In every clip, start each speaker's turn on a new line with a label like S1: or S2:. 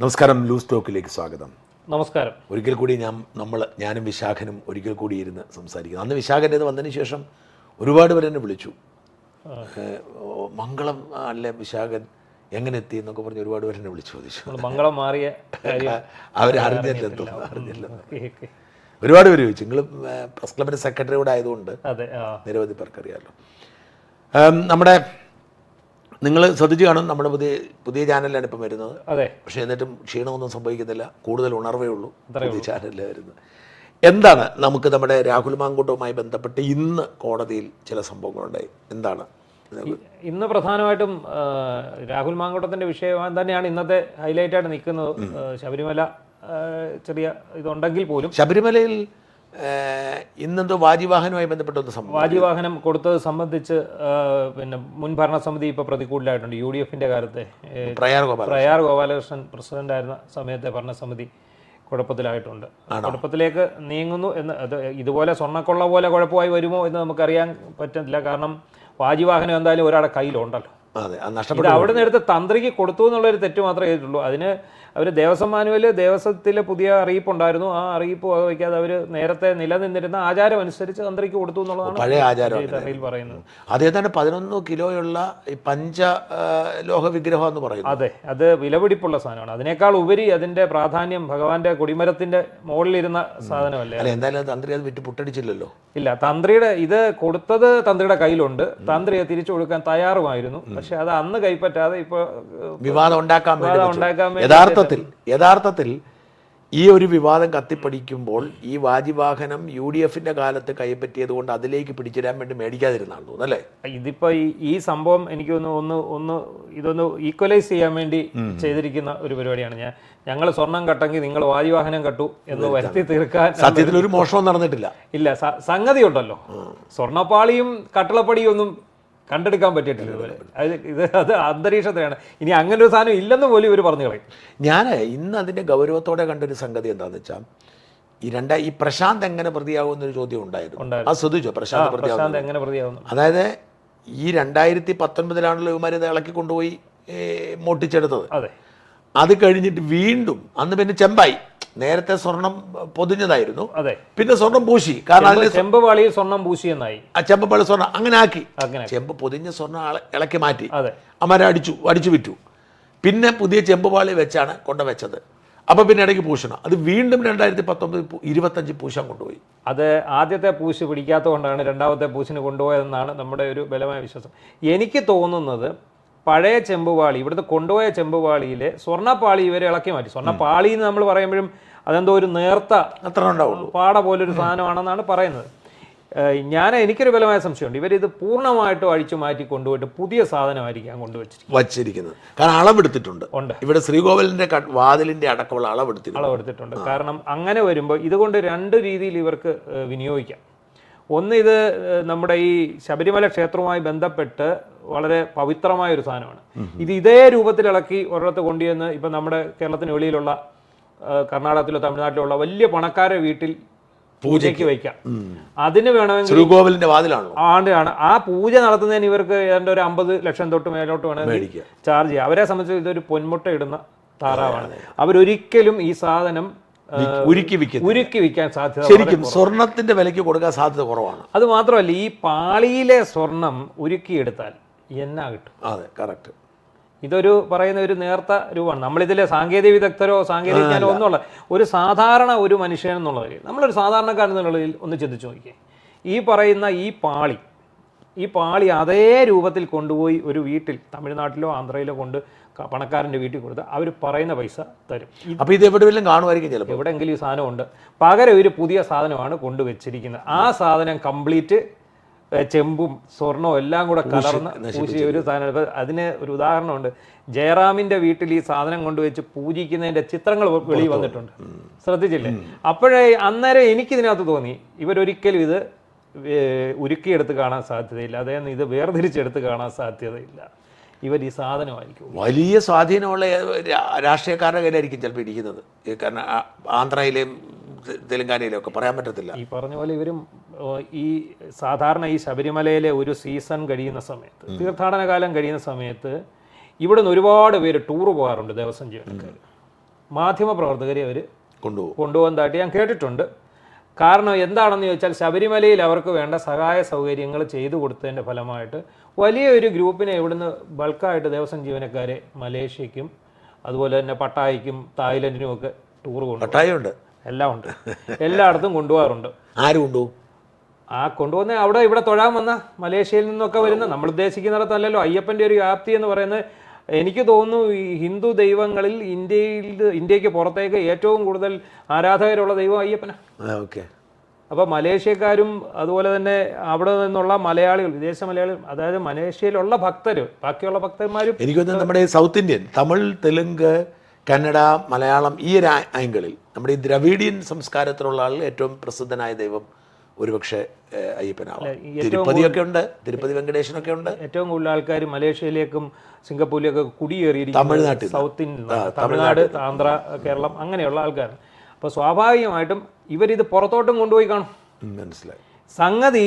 S1: നമസ്കാരം, ലൂസ് ടോക്കിലേക്ക് സ്വാഗതം.
S2: നമസ്കാരം.
S1: ഒരിക്കൽ കൂടി ഞാനും വിശാഖനും ഒരിക്കൽ കൂടി ഇരുന്ന് സംസാരിക്കുന്നു. അന്ന് വിശാഖൻ്റെ ഇത് വന്നതിന് ശേഷം ഒരുപാട് പേര് എന്നെ വിളിച്ചു. മംഗളം അല്ലേ വിശാഖൻ, എങ്ങനെ എത്തി എന്നൊക്കെ പറഞ്ഞ് ഒരുപാട് പേര് എന്നെ വിളിച്ചു ചോദിച്ചു.
S2: മംഗളം മാറിയ
S1: അവരറിഞ്ഞല്ലോ. ഒരുപാട് പേര് ചോദിച്ചു. നിങ്ങൾ പ്രസ് ക്ലബിൻ്റെ സെക്രട്ടറി കൂടെ ആയതുകൊണ്ട് നിരവധി പേർക്കറിയാമല്ലോ. നമ്മുടെ നിങ്ങൾ ശ്രദ്ധിച്ച് കാണും, നമ്മുടെ പുതിയ ചാനലിലാണ് ഇപ്പം വരുന്നത്.
S2: അതെ.
S1: പക്ഷേ എന്നിട്ടും ക്ഷീണമൊന്നും സംഭവിക്കുന്നില്ല, കൂടുതൽ ഉണർവേ ഉള്ളൂ. പുതിയ ചാനലിൽ വരുന്നത് എന്താണ്? നമുക്ക് നമ്മുടെ രാഹുൽ മാങ്കൂട്ടവുമായി ബന്ധപ്പെട്ട് ഇന്ന് കോടതിയിൽ ചില സംഭവങ്ങളുണ്ടായി. എന്താണ്
S2: ഇന്ന് പ്രധാനമായിട്ടും? രാഹുൽ മാങ്കൂട്ടത്തിൻ്റെ വിഷയം തന്നെയാണ് ഇന്നത്തെ ഹൈലൈറ്റായിട്ട് നിൽക്കുന്നത്. ശബരിമല ചെറിയ ഇതുണ്ടെങ്കിൽ പോലും
S1: ശബരിമലയിൽ ഇന്നെന്തോ വാജിവാഹനവുമായി ബന്ധപ്പെട്ടൊന്ന് സംഭവം.
S2: വാജിവാഹനം കൊടുത്തത് സംബന്ധിച്ച് പിന്നെ മുൻ ഭരണസമിതി ഇപ്പോൾ പ്രതികൂട്ടിലായിട്ടുണ്ട്. UDFൻ്റെ കാലത്തെ പ്രയാർ ഗോപാലകൃഷ്ണൻ പ്രസിഡൻ്റായിരുന്ന സമയത്തെ ഭരണസമിതി കുഴപ്പത്തിലായിട്ടുണ്ട്. കുഴപ്പത്തിലേക്ക് നീങ്ങുന്നു എന്ന്. ഇതുപോലെ സ്വർണ്ണക്കൊള്ള പോലെ കുഴപ്പമായി വരുമോ എന്ന് നമുക്കറിയാൻ പറ്റില്ല. കാരണം വാജിവാഹനം എന്തായാലും ഒരാളുടെ കയ്യിലുണ്ടല്ലോ. ഇത് അവിടെ നിന്ന് എടുത്ത് തന്ത്രിക്ക് കൊടുത്തു എന്നുള്ളൊരു തെറ്റ് മാത്രമേ ചെയ്തിട്ടുള്ളൂ. അതിന് അവർ ദേവസ്വം മാനുവൽ, ദേവസ്വത്തിലെ പുതിയ അറിയിപ്പുണ്ടായിരുന്നു. ആ അറിയിപ്പ് വയ്ക്കാതെ അവർ നേരത്തെ നിലനിന്നിരുന്ന ആചാരം അനുസരിച്ച് തന്ത്രിക്ക് കൊടുത്തു എന്നുള്ളതാണ്
S1: പഴയ ആചാരം
S2: പറയുന്നത്.
S1: അതേതാണ് 11 കിലോയുള്ള ഈ പഞ്ചലോഹ വിഗ്രഹം എന്ന് പറയുന്നത്.
S2: അതെ, അത് വിലപിടിപ്പുള്ള സാധനമാണ്. അതിനേക്കാൾ ഉപരി അതിന്റെ പ്രാധാന്യം ഭഗവാന്റെ കൊടിമരത്തിന്റെ മുകളിലിരുന്ന സാധനമല്ലേ.
S1: എന്തായാലും തന്ത്രി അത് വിറ്റ് പുട്ടടിച്ചില്ലല്ലോ.
S2: ഇല്ല, തന്ത്രിയുടെ ഇത് കൊടുത്തത് തന്ത്രിയുടെ കയ്യിലുണ്ട്. തന്ത്രി തിരിച്ചു കൊടുക്കാൻ തയ്യാറുമായിരുന്നു. പക്ഷെ അത് അന്ന് കൈപ്പറ്റാതെ ഇപ്പോൾ
S1: വിവാദം ഉണ്ടാക്കാൻ യഥാർത്ഥത്തിൽ ഈ ഒരു വിവാദം കത്തിപ്പടിക്കുമ്പോൾ ഈ വാജിവാഹനം UDFന്റെ കാലത്ത് കൈപ്പറ്റിയത് കൊണ്ട് അതിലേക്ക് പിടിച്ചിടാൻ വേണ്ടി മേടിക്കാതിരുന്നാണ് തോന്നുന്നു അല്ലേ?
S2: ഇതിപ്പോ ഈ സംഭവം എനിക്ക് ഇതൊന്ന് ഈക്വലൈസ് ചെയ്യാൻ വേണ്ടി ചെയ്തിരിക്കുന്ന ഒരു പരിപാടിയാണ്. ഞങ്ങൾ സ്വർണം കട്ടെങ്കിൽ നിങ്ങൾ വാജിവാഹനം കട്ടു എന്ന് വരുത്തി തീർക്കാൻ.
S1: സത്യത്തിൽ ഒരു മോഷണം നടന്നിട്ടില്ല.
S2: ഇല്ല, സംഗതി ഉണ്ടല്ലോ. സ്വർണ്ണപ്പാളിയും കട്ടളപ്പടിയും ഒന്നും കണ്ടെടുക്കാൻ പറ്റിയിട്ടില്ല ഇതുവരെ. അത് അന്തരീക്ഷത്തിലാണ്. ഇനി അങ്ങനെ ഒരു സാധനം ഇല്ലെന്ന് പോലും ഇവർ പറഞ്ഞു കളയും.
S1: ഞാൻ ഇന്ന് അതിൻ്റെ ഗൗരവത്തോടെ കണ്ടൊരു സംഗതി എന്താണെന്ന് വെച്ചാൽ, ഈ പ്രശാന്ത് എങ്ങനെ പ്രതിയാകുമെന്നൊരു ചോദ്യം ഉണ്ടായിരുന്നു. അത് ശ്രദ്ധിച്ചോ? പ്രശാന്ത്
S2: എങ്ങനെ പ്രതിയാകുന്നു?
S1: അതായത് ഈ 2019 ഇവന്മാർ ഇത് ഇളക്കി കൊണ്ടുപോയി മോട്ടിച്ചെടുത്തത്.
S2: അതെ.
S1: അത് കഴിഞ്ഞിട്ട് വീണ്ടും അന്ന് പിന്നെ ചെമ്പായി. നേരത്തെ സ്വർണം പൊതിഞ്ഞതായിരുന്നു.
S2: അതെ.
S1: പിന്നെ സ്വർണം പൂശി. കാരണം
S2: ചെമ്പുപാളിയിൽ സ്വർണം പൂശി എന്നായി.
S1: ആ ചെമ്പുപാളി സ്വർണം അങ്ങനെ ആക്കി. ചെമ്പ് പൊതിഞ്ഞ സ്വർണം ഇളക്കി മാറ്റി. അമ്മരെ അടിച്ചു വിറ്റു. പിന്നെ പുതിയ ചെമ്പുപാളി വെച്ചാണ് കൊണ്ടുവച്ചത്. അപ്പൊ പിന്നെ ഇടയ്ക്ക് പൂശണം. അത് വീണ്ടും 2019 25 പൂശാൻ കൊണ്ടുപോയി.
S2: അത് ആദ്യത്തെ പൂശ് പിടിക്കാത്തത് കൊണ്ടാണ് രണ്ടാമത്തെ പൂശിന് കൊണ്ടുപോയതെന്നാണ് നമ്മുടെ ഒരു ബലമായ വിശ്വാസം. എനിക്ക് തോന്നുന്നത് പഴയ ചെമ്പുപാളി, ഇവിടുത്തെ കൊണ്ടുപോയ ചെമ്പുപാളിയിലെ സ്വർണ്ണപ്പാളി ഇവരെ ഇളക്കി മാറ്റി. സ്വർണ്ണപ്പാളി എന്ന് നമ്മൾ പറയുമ്പോഴും അതെന്തോ ഒരു നേർത്ത പാട പോലൊരു സാധനമാണെന്നാണ് പറയുന്നത്. എനിക്കൊരു ബലമായ സംശയമുണ്ട്, ഇവരിത് പൂർണ്ണമായിട്ടും അഴിച്ചു മാറ്റി കൊണ്ടുപോയിട്ട് പുതിയ സാധനമായിരിക്കാം
S1: വച്ചിരിക്കുന്നത്. കാരണം അളവെടുത്തിട്ടുണ്ട്. ഇവിടെ ശ്രീകോവിലിന്റെ വാതിലിന്റെ അടക്കമുള്ള അളവെടുത്തിട്ടുണ്ട്.
S2: കാരണം അങ്ങനെ വരുമ്പോൾ ഇതുകൊണ്ട് രണ്ട് രീതിയിൽ ഇവർക്ക് വിനിയോഗിക്കാം. ഒന്ന്, ഇത് നമ്മുടെ ഈ ശബരിമല ക്ഷേത്രവുമായി ബന്ധപ്പെട്ട് വളരെ പവിത്രമായ ഒരു സാധനമാണ്. ഇതേ രൂപത്തിൽ ഇളക്കി ഒരിടത്ത് കൊണ്ടുവന്ന് ഇപ്പം നമ്മുടെ കേരളത്തിന് വെളിയിലുള്ള കർണാടകത്തിലോ തമിഴ്നാട്ടിലോ ഉള്ള വലിയ പണക്കാരെ വീട്ടിൽ പൂജയ്ക്ക് വയ്ക്കാം. അതിന് വേണമെങ്കിൽ
S1: ശ്രീകോവിലിന്റെ വാതിലാണ്
S2: ആ പൂജ നടത്തുന്നതിന് ഇവർക്ക് ഏതാണ്ട് ഒരു 50 ലക്ഷം തൊട്ട് മേലോട്ട് വേണമെങ്കിൽ ചാർജ് ചെയ്യാം. അവരെ സംബന്ധിച്ച് ഇതൊരു പൊന്മുട്ട ഇടുന്ന താറാവാണ്. അവരൊരിക്കലും ഈ സാധനം
S1: ഉരുക്കി
S2: വിൽക്കാൻ സാധ്യത,
S1: ശരിക്കും സ്വർണത്തിന്റെ വിലയ്ക്ക് കൊടുക്കാൻ സാധ്യത കുറവാണ്.
S2: അത് മാത്രമല്ല, ഈ പാളിയിലെ സ്വർണം ഉരുക്കിയെടുത്താൽ എന്നാ കിട്ടും?
S1: അതെ, കറക്റ്റ്.
S2: ഇതൊരു പറയുന്ന ഒരു നേർത്ത രൂപമാണ്. നമ്മളിതിലെ സാങ്കേതിക വിദഗ്ധരോ സാങ്കേതിക ജ്ഞാനോ ഒന്നുമുള്ള ഒരു സാധാരണ ഒരു മനുഷ്യൻ എന്നുള്ള നിലയിൽ, നമ്മളൊരു സാധാരണക്കാരൻ എന്നുള്ള നിലയിൽ ഒന്ന് ചിന്തിച്ചു നോക്കിയേ. ഈ പറയുന്ന ഈ പാളി അതേ രൂപത്തിൽ കൊണ്ടുപോയി ഒരു വീട്ടിൽ തമിഴ്നാട്ടിലോ ആന്ധ്രയിലോ കൊണ്ട് പണക്കാരൻ്റെ വീട്ടിൽ കൊടുത്ത് അവർ പറയുന്ന പൈസ തരും.
S1: അപ്പോൾ ഇത് എവിടെയെങ്കിലും കാണുമായിരിക്കും, ചിലപ്പോൾ
S2: എവിടെയെങ്കിലും ഈ സാധനം ഉണ്ട്. പകരം ഒരു പുതിയ സാധനമാണ് കൊണ്ടുവച്ചിരിക്കുന്നത്. ആ സാധനം കംപ്ലീറ്റ് ചെമ്പും സ്വർണവും എല്ലാം കൂടെ കലർന്ന് പൂശിയ ഒരു സാധനം. അതിന് ഒരു ഉദാഹരണമുണ്ട്. ജയറാമിൻ്റെ വീട്ടിൽ ഈ സാധനം കൊണ്ടുവച്ച് പൂജിക്കുന്നതിൻ്റെ ചിത്രങ്ങൾ വെളിയിൽ വന്നിട്ടുണ്ട്, ശ്രദ്ധിച്ചില്ലേ? അപ്പോഴേ അന്നേരം എനിക്കിതിനകത്ത് തോന്നി, ഇവരൊരിക്കലും ഇത് ഉരുക്കിയെടുത്ത് കാണാൻ സാധ്യതയില്ല. അതായത് ഇത് വേർതിരിച്ചെടുത്ത് കാണാൻ സാധ്യതയില്ല. ഇവർ ഈ സാധനമായിരിക്കും.
S1: വലിയ സ്വാധീനമുള്ള രാഷ്ട്രീയക്കാരുടെ കയ്യിലായിരിക്കും ചിലപ്പോൾ ഇരിക്കുന്നത്. കാരണം ആന്ധ്രയിലെയും തെലങ്കാനയിലും ഒക്കെ പറയാൻ പറ്റത്തില്ല.
S2: ഈ പറഞ്ഞ പോലെ ഇവരും ഈ സാധാരണ ഈ ശബരിമലയിലെ ഒരു സീസൺ കഴിയുന്ന സമയത്ത്, തീർത്ഥാടന കാലം കഴിയുന്ന സമയത്ത് ഇവിടെ നിന്ന് ഒരുപാട് പേര് ടൂർ പോകാറുണ്ട് ദേവസ്വം ജീവനക്കാർ. മാധ്യമപ്രവർത്തകരെ അവർ കൊണ്ടുപോകുന്നതായിട്ട് ഞാൻ കേട്ടിട്ടുണ്ട്. കാരണം എന്താണെന്ന് ചോദിച്ചാൽ ശബരിമലയിൽ അവർക്ക് വേണ്ട സഹായ സൗകര്യങ്ങൾ ചെയ്തു കൊടുത്തതിൻ്റെ ഫലമായിട്ട് വലിയൊരു ഗ്രൂപ്പിനെ ഇവിടുന്ന് ബൾക്കായിട്ട് ദേവസ്വം ജീവനക്കാരെ മലേഷ്യക്കും അതുപോലെ തന്നെ പട്ടായക്കും തായ്ലൻഡിനും ഒക്കെ ടൂർ കൊണ്ടുപോകും. എല്ലാം ഉണ്ട്, എല്ലായിടത്തും കൊണ്ടുപോകാറുണ്ട്.
S1: ആര് കൊണ്ടുപോകും?
S2: കൊണ്ടുപോകുന്ന അവിടെ ഇവിടെ തൊഴാൻ വന്ന മലേഷ്യയിൽ നിന്നൊക്കെ വരുന്ന, നമ്മൾ ഉദ്ദേശിക്കുന്നിടത്തല്ലല്ലോ. അയ്യപ്പൻ്റെ ഒരു വ്യാപ്തി എന്ന് പറയുന്നത് എനിക്ക് തോന്നുന്നു ഈ ഹിന്ദു ദൈവങ്ങളിൽ ഇന്ത്യക്ക് പുറത്തേക്ക് ഏറ്റവും കൂടുതൽ ആരാധകരുള്ള ദൈവം അയ്യപ്പനാണ്.
S1: ഓക്കെ.
S2: അപ്പോൾ മലേഷ്യക്കാരും അതുപോലെ തന്നെ അവിടെ നിന്നുള്ള മലയാളികൾ, വിദേശ മലയാളികൾ, അതായത് മലേഷ്യയിലുള്ള ഭക്തർ, ബാക്കിയുള്ള ഭക്തന്മാരും
S1: എനിക്ക് തോന്നുന്നു നമ്മുടെ സൗത്ത് ഇന്ത്യൻ, തമിഴ്, തെലുങ്ക്, കന്നഡ, മലയാളം, ഈ ഒരു ആംഗിളിൽ നമ്മുടെ ഈ ദ്രവീഡിയൻ സംസ്കാരത്തിലുള്ള ആളിൽ ഏറ്റവും പ്രസിദ്ധനായ ദൈവം ഒരുപക്ഷെ അയ്യപ്പനാവാം. തിരുപ്പതിയൊക്കെ ഉണ്ട്, തിരുപ്പതി വെങ്കടേശനൊക്കെ ഉണ്ട്.
S2: ഏറ്റവും കൂടുതൽ ആൾക്കാർ മലേഷ്യയിലേക്കും സിംഗപ്പൂരിലേക്കും കുടിയേറിയിരിക്കും
S1: തമിഴ്നാട്ടിൽ,
S2: തമിഴ്നാട്, ആന്ധ്ര, കേരളം, അങ്ങനെയുള്ള ആൾക്കാർ. അപ്പോൾ സ്വാഭാവികമായിട്ടും ഇവരിത് പുറത്തോട്ടും കൊണ്ടുപോയി കാണും.
S1: മനസ്സിലായി.
S2: സംഗതി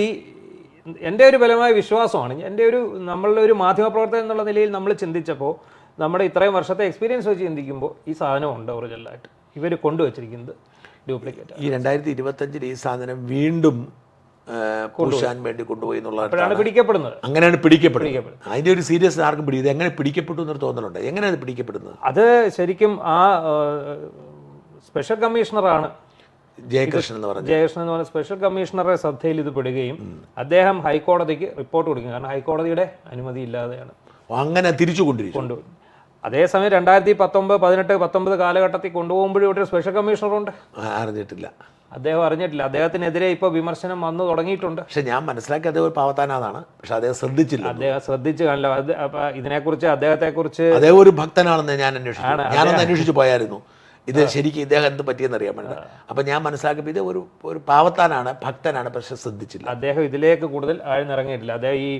S2: എൻ്റെ ഒരു ബലമായ വിശ്വാസമാണ്. എൻ്റെ നമ്മളുടെ ഒരു മാധ്യമപ്രവർത്തകൻ എന്നുള്ള നിലയിൽ നമ്മൾ ചിന്തിച്ചപ്പോൾ, നമ്മുടെ ഇത്രയും വർഷത്തെ എക്സ്പീരിയൻസ് വെച്ച് ചിന്തിക്കുമ്പോൾ ഈ സാധനം ഉണ്ട് ഒറിജിനലായിട്ട് ഇവർ കൊണ്ടുവച്ചിരിക്കുന്നത് ഡ്യൂപ്ലിക്കേറ്റ്.
S1: ഈ 2025 ഈ സാധനം വീണ്ടും പൂശാൻ വേണ്ടി കൊണ്ടുപോയി എന്നുള്ളതാണ്
S2: പിടിക്കപ്പെടുന്നത്.
S1: അങ്ങനെയാണ് പിടിക്കപ്പെടുന്നത്. അതിൻ്റെ ഒരു സീരിയസ് ആർക്കും പിടിക്കുന്നത് എങ്ങനെ പിടിക്കപ്പെട്ടു എന്നൊരു തോന്നലുണ്ട്. എങ്ങനെയാണ് അത് പിടിക്കപ്പെടുന്നത്?
S2: അത് ശരിക്കും ആ സ്പെഷ്യൽ കമ്മീഷണറാണ്
S1: ജയകൃഷ്ണൻ എന്ന്
S2: പറഞ്ഞ സ്പെഷ്യൽ കമ്മീഷണറുടെ ശ്രദ്ധയിൽ ഇത് പെടുകയും അദ്ദേഹം ഹൈക്കോടതിക്ക് റിപ്പോർട്ട് കൊടുക്കും. കാരണം ഹൈക്കോടതിയുടെ അനുമതി ഇല്ലാതെയാണ്
S1: അങ്ങനെ തിരിച്ചു കൊണ്ടുപോയി.
S2: അതേസമയം 2019, 18, 19 കാലഘട്ടത്തിൽ കൊണ്ടുപോകുമ്പോഴും ഇവിടെ ഒരു സ്പെഷ്യൽ കമ്മീഷണറുണ്ട്.
S1: അറിഞ്ഞിട്ടില്ല,
S2: അദ്ദേഹം അറിഞ്ഞിട്ടില്ല. അദ്ദേഹത്തിനെതിരെ ഇപ്പോൾ വിമർശനം വന്നു തുടങ്ങിയിട്ടുണ്ട്.
S1: പക്ഷെ ഞാൻ മനസ്സിലാക്കി അദ്ദേഹം ഒരു പാവത്താനാണ്. പക്ഷെ അദ്ദേഹം ശ്രദ്ധിച്ചില്ല.
S2: അദ്ദേഹം ശ്രദ്ധിച്ചു കാണില്ല. ഇതിനെക്കുറിച്ച് അദ്ദേഹത്തെക്കുറിച്ച്
S1: അദ്ദേഹം ഒരു ഭക്തനാണെന്ന് ഞാൻ ഞാനൊന്ന് അന്വേഷിച്ചു പോയായിരുന്നു. ഇത് ശരിക്കും ഇദ്ദേഹം എന്ത് പറ്റിയെന്ന് അറിയാൻ വേണ്ടി. അപ്പം ഞാൻ മനസ്സിലാക്കിയപ്പോൾ ഇത് ഒരു പാവത്താനാണ്, ഭക്തനാണ്, പക്ഷെ ശ്രദ്ധിച്ചില്ല.
S2: അദ്ദേഹം ഇതിലേക്ക് കൂടുതൽ ആഴ്ന്നിറങ്ങിയിട്ടില്ല. അദ്ദേഹം ഈ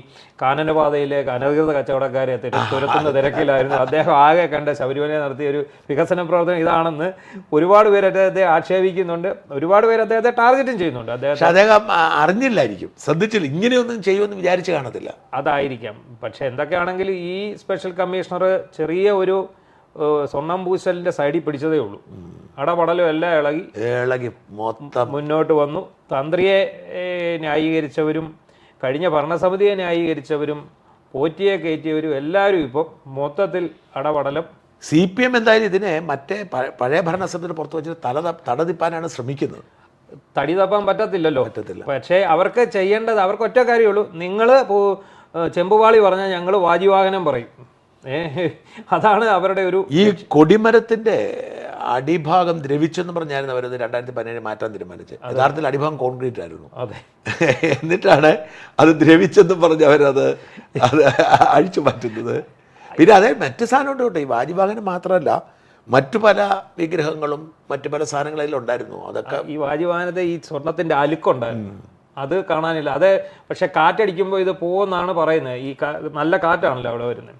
S2: കാനനപാതയിലേക്ക് അനധികൃത കച്ചവടക്കാരെ തുരത്തുന്ന തിരക്കിലായിരുന്നു. അദ്ദേഹം ആകെ കണ്ട ശബരിമല നടത്തിയ ഒരു വികസന പ്രവർത്തനം ഇതാണെന്ന് ഒരുപാട് പേര് അദ്ദേഹത്തെ ആക്ഷേപിക്കുന്നുണ്ട്. ഒരുപാട് പേര് അദ്ദേഹത്തെ ടാർഗറ്റും ചെയ്യുന്നുണ്ട്.
S1: അദ്ദേഹം അറിഞ്ഞില്ലായിരിക്കും, ശ്രദ്ധിച്ചില്ല, ഇങ്ങനെയൊന്നും ചെയ്യുമെന്ന് വിചാരിച്ച് കാണത്തില്ല.
S2: അതായിരിക്കാം. പക്ഷെ എന്തൊക്കെയാണെങ്കിലും ഈ സ്പെഷ്യൽ കമ്മീഷണർ ചെറിയ ഒരു സ്വർണം പൂശലിന്റെ സൈഡിൽ പിടിച്ചതേ ഉള്ളൂ. അടപടലും എല്ലാം ഇളകി
S1: മൊത്തം
S2: മുന്നോട്ട് വന്നു. തന്ത്രിയെ ന്യായീകരിച്ചവരും കഴിഞ്ഞ ഭരണസമിതിയെ ന്യായീകരിച്ചവരും പോറ്റിയെ കയറ്റിയവരും എല്ലാവരും ഇപ്പം മൊത്തത്തിൽ അടപടലം.
S1: CPM എന്തായാലും ഇതിനെ മറ്റേ പഴയ ഭരണസമിതിയുടെ പുറത്ത് വെച്ച് തടതിപ്പാനാണ് ശ്രമിക്കുന്നത്.
S2: തടി തപ്പാൻ പറ്റത്തില്ലല്ലോ. പക്ഷേ അവർക്ക് ചെയ്യേണ്ടത്, അവർക്ക് ഒറ്റ കാര്യമുള്ളൂ. നിങ്ങൾ ചെമ്പുപാളി പറഞ്ഞാൽ ഞങ്ങൾ വാജിവാഹനം പറയും. അതാണ് അവരുടെ ഒരു.
S1: ഈ കൊടിമരത്തിന്റെ അടിഭാഗം ദ്രവിച്ചെന്ന് പറഞ്ഞായിരുന്നു അവരത് 2017 മാറ്റാൻ തീരുമാനിച്ചത്. യഥാർത്ഥത്തിൽ അടിഭാഗം കോൺക്രീറ്റ് ആയിരുന്നു.
S2: അതെ.
S1: എന്നിട്ടാണ് അത് ദ്രവിച്ചെന്ന് പറഞ്ഞ് അവരത് അഴിച്ചു മാറ്റുന്നത്. പിന്നെ അതേ മറ്റു സാധനം ഉണ്ട്. ഈ വാജിവാഹനം മാത്രമല്ല, മറ്റു പല വിഗ്രഹങ്ങളും മറ്റു പല സാധനങ്ങളെല്ലാം ഉണ്ടായിരുന്നു. അതൊക്കെ
S2: ഈ വാജിവാഹനത്തെ ഈ സ്വർണത്തിന്റെ അലുക്കുണ്ടായിരുന്നു, അത് കാണാനില്ല. അത് പക്ഷെ കാറ്റടിക്കുമ്പോൾ ഇത് പോകുമെന്നാണ് പറയുന്നത്. ഈ നല്ല കാറ്റാണല്ലോ അവിടെ വരുന്നത്.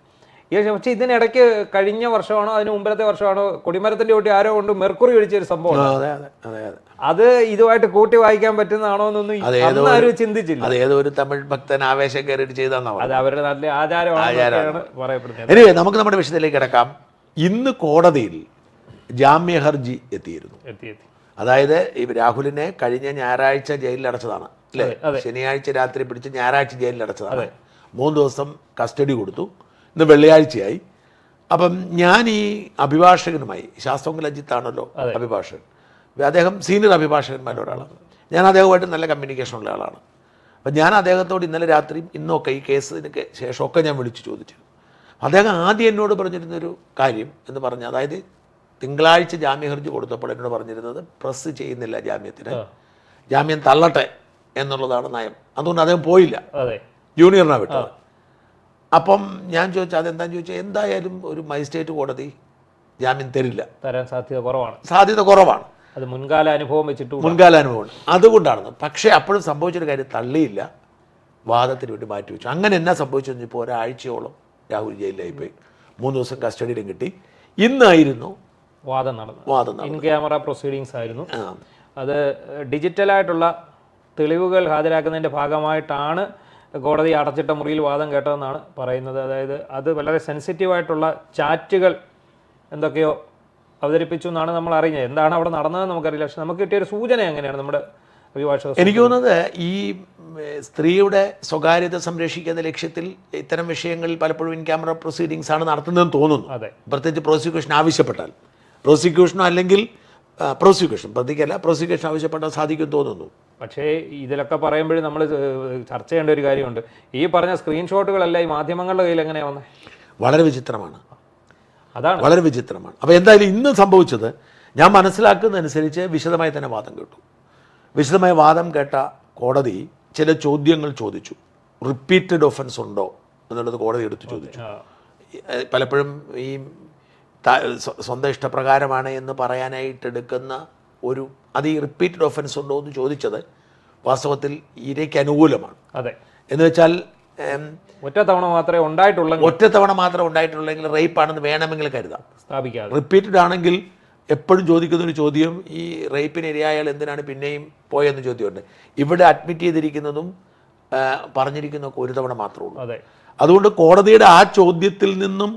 S2: പക്ഷേ ഇതിനിടയ്ക്ക് കഴിഞ്ഞ വർഷമാണോ അതിന് മുമ്പത്തെ വർഷമാണോ കൊടിമരത്തിന്റെ കൂട്ടി ആരോ കൊണ്ട് മെർക്കുറി ഒഴിച്ചൊരു സംഭവം. അത് ഇതുമായിട്ട് കൂട്ടി വായിക്കാൻ പറ്റുന്നതാണോ എന്നൊന്നും ആരും ചിന്തിച്ചില്ല.
S1: അത് ഏതോ ഒരു തമിഴ് ഭക്തൻ ആവേശം കയറിയിട്ട് ചെയ്തെന്നാണ്.
S2: അത് അവരുടെ നാട്ടിലെ ആചാരമാണ് പറയപ്പെടുന്നത്.
S1: എനിവേ, നമുക്ക് നമ്മുടെ വിഷയത്തിലേക്ക് കിടക്കാം. ഇന്ന് കോടതിയിൽ ജാമ്യ ഹർജി എത്തിയിരുന്നു. അതായത് ഈ രാഹുലിനെ കഴിഞ്ഞ ഞായറാഴ്ച ജയിലിൽ അടച്ചതാണ് അല്ലേ? ശനിയാഴ്ച രാത്രി പിടിച്ച് ഞായറാഴ്ച ജയിലിൽ അടച്ചതാണ്. 3 ദിവസം കസ്റ്റഡി കൊടുത്തു. ഇന്ന് വെള്ളിയാഴ്ചയായി. അപ്പം ഞാൻ ഈ അഭിഭാഷകനുമായി, ശാസ്ത്രമംഗൽ അജിത്താണല്ലോ അഭിഭാഷകൻ, അദ്ദേഹം സീനിയർ അഭിഭാഷകന്മാരുടെ ഒരാളാണ്. ഞാൻ അദ്ദേഹവുമായിട്ട് നല്ല കമ്മ്യൂണിക്കേഷൻ ഉള്ള ആളാണ്. അപ്പം ഞാൻ അദ്ദേഹത്തോട് ഇന്നലെ രാത്രിയും ഇന്നൊക്കെ ഈ കേസിന് ശേഷമൊക്കെ ഞാൻ വിളിച്ചു ചോദിച്ചിരുന്നു. അദ്ദേഹം ആദ്യം എന്നോട് പറഞ്ഞിരുന്നൊരു കാര്യം എന്ന് പറഞ്ഞാൽ, അതായത് തിങ്കളാഴ്ച ജാമ്യ ഹർജി കൊടുത്തപ്പോൾ എന്നോട് പറഞ്ഞിരുന്നത് പ്രസ് ചെയ്യുന്നില്ല ജാമ്യത്തിന്, ജാമ്യം തള്ളട്ടെ എന്നുള്ളതാണ് നയം. അതുകൊണ്ട് അദ്ദേഹം പോയില്ല, ജൂനിയറിനാണ് വിട്ടത്. അപ്പം ഞാൻ ചോദിച്ചു അതെന്താണെന്ന് ചോദിച്ചാൽ, എന്തായാലും ഒരു മജിസ്ട്രേറ്റ് കോടതി ജാമ്യം തരാൻ സാധ്യത കുറവാണ്.
S2: അത് മുൻകാല അനുഭവം
S1: അനുഭവമാണ്, അതുകൊണ്ടാണ്. പക്ഷേ അപ്പോഴും സംഭവിച്ചൊരു കാര്യം, തള്ളിയില്ല, വാദത്തിന് വേണ്ടി മാറ്റിവെച്ചു. അങ്ങനെ എന്നാ സംഭവിച്ചു? ഇപ്പോൾ ഒരാഴ്ചയോളം രാഹുൽ ജയിലിലായിപ്പോയി. 3 ദിവസം കസ്റ്റഡിയിലും കിട്ടി. ഇന്നായിരുന്നു
S2: വാദം നടന്നത്. ഇൻ ക്യാമറ പ്രൊസീഡിങ്സ് ആയിരുന്നു. അത് ഡിജിറ്റലായിട്ടുള്ള തെളിവുകൾ ഹാജരാക്കുന്നതിൻ്റെ ഭാഗമായിട്ടാണ് കോടതി അടച്ചിട്ട മുറിയിൽ വാദം കേട്ടതെന്നാണ് പറയുന്നത്. അതായത് അത് വളരെ സെൻസിറ്റീവായിട്ടുള്ള ചാറ്റുകൾ എന്തൊക്കെയോ അവതരിപ്പിച്ചു എന്നാണ് നമ്മൾ അറിഞ്ഞത്. എന്താണ് അവിടെ നടന്നതെന്ന് നമുക്കറിയില്ല. പക്ഷെ നമുക്ക് കിട്ടിയൊരു സൂചന എങ്ങനെയാണ് നമ്മുടെ അഭിഭാഷക?
S1: എനിക്ക് തോന്നുന്നത് ഈ സ്ത്രീയുടെ സ്വകാര്യത സംരക്ഷിക്കുന്ന ലക്ഷ്യത്തിൽ ഇത്തരം വിഷയങ്ങളിൽ പലപ്പോഴും ഇൻ ക്യാമറ പ്രൊസീഡിങ്സ് ആണ് നടത്തുന്നതെന്ന് തോന്നുന്നു.
S2: അതെ,
S1: പ്രത്യേകിച്ച് പ്രോസിക്യൂഷൻ ആവശ്യപ്പെട്ടാൽ, പ്രോസിക്യൂഷനോ അല്ലെങ്കിൽ പ്രതിക്കല്ല പ്രോസിക്യൂഷൻ ആവശ്യപ്പെട്ടാൽ സാധിക്കുമെന്ന് തോന്നുന്നു.
S2: പക്ഷേ ഇതിലൊക്കെ പറയുമ്പോഴും നമ്മൾ ചർച്ച ചെയ്യേണ്ട ഒരു കാര്യമുണ്ട്. ഈ പറഞ്ഞ സ്ക്രീൻഷോട്ടുകളെല്ലാം ഈ മാധ്യമങ്ങളുടെ കയ്യിൽ എങ്ങനെയാണ് വന്നത്?
S1: വളരെ വിചിത്രമാണ്,
S2: അതാണ്
S1: വളരെ വിചിത്രമാണ്. അപ്പോൾ എന്തായാലും ഇന്ന് സംഭവിച്ചത് ഞാൻ മനസ്സിലാക്കുന്നതനുസരിച്ച് വിശദമായി തന്നെ വാദം കേട്ടു. വിശദമായ വാദം കേട്ട കോടതി ചില ചോദ്യങ്ങൾ ചോദിച്ചു. റിപ്പീറ്റഡ് ഒഫൻസ് ഉണ്ടോ എന്നുള്ളത് കോടതി എടുത്ത് ചോദിച്ചു. പലപ്പോഴും ഈ സ്വന്തം ഇഷ്ടപ്രകാരമാണ് എന്ന് പറയാനായിട്ട് എടുക്കുന്ന ഒരു ഈ റിപ്പീറ്റഡ് ഒഫൻസ് ഉണ്ടോ എന്ന് ചോദിച്ചത് വാസ്തവത്തിൽ ഇരയ്ക്ക് അനുകൂലമാണ്.
S2: അതെ,
S1: എന്ന് വെച്ചാൽ
S2: ഒറ്റത്തവണ മാത്രമേ
S1: ഉണ്ടായിട്ടുള്ളെങ്കിൽ റേപ്പാണെന്ന് വേണമെങ്കിൽ കരുതാം,
S2: സ്ഥാപിക്കാതെ.
S1: റിപ്പീറ്റഡ് ആണെങ്കിൽ എപ്പോഴും ചോദിക്കുന്നൊരു ചോദ്യം, ഈ റേപ്പിന് ഇരയായാൽ എന്തിനാണ് പിന്നെയും പോയെന്ന് ചോദ്യമുണ്ട്. ഇവിടെ അഡ്മിറ്റ് ചെയ്തിരിക്കുന്നതും പറഞ്ഞിരിക്കുന്നതൊക്കെ ഒരു തവണ മാത്രമേ ഉള്ളൂ.
S2: അതെ,
S1: അതുകൊണ്ട് കോടതിയുടെ ആ ചോദ്യത്തിൽ നിന്നും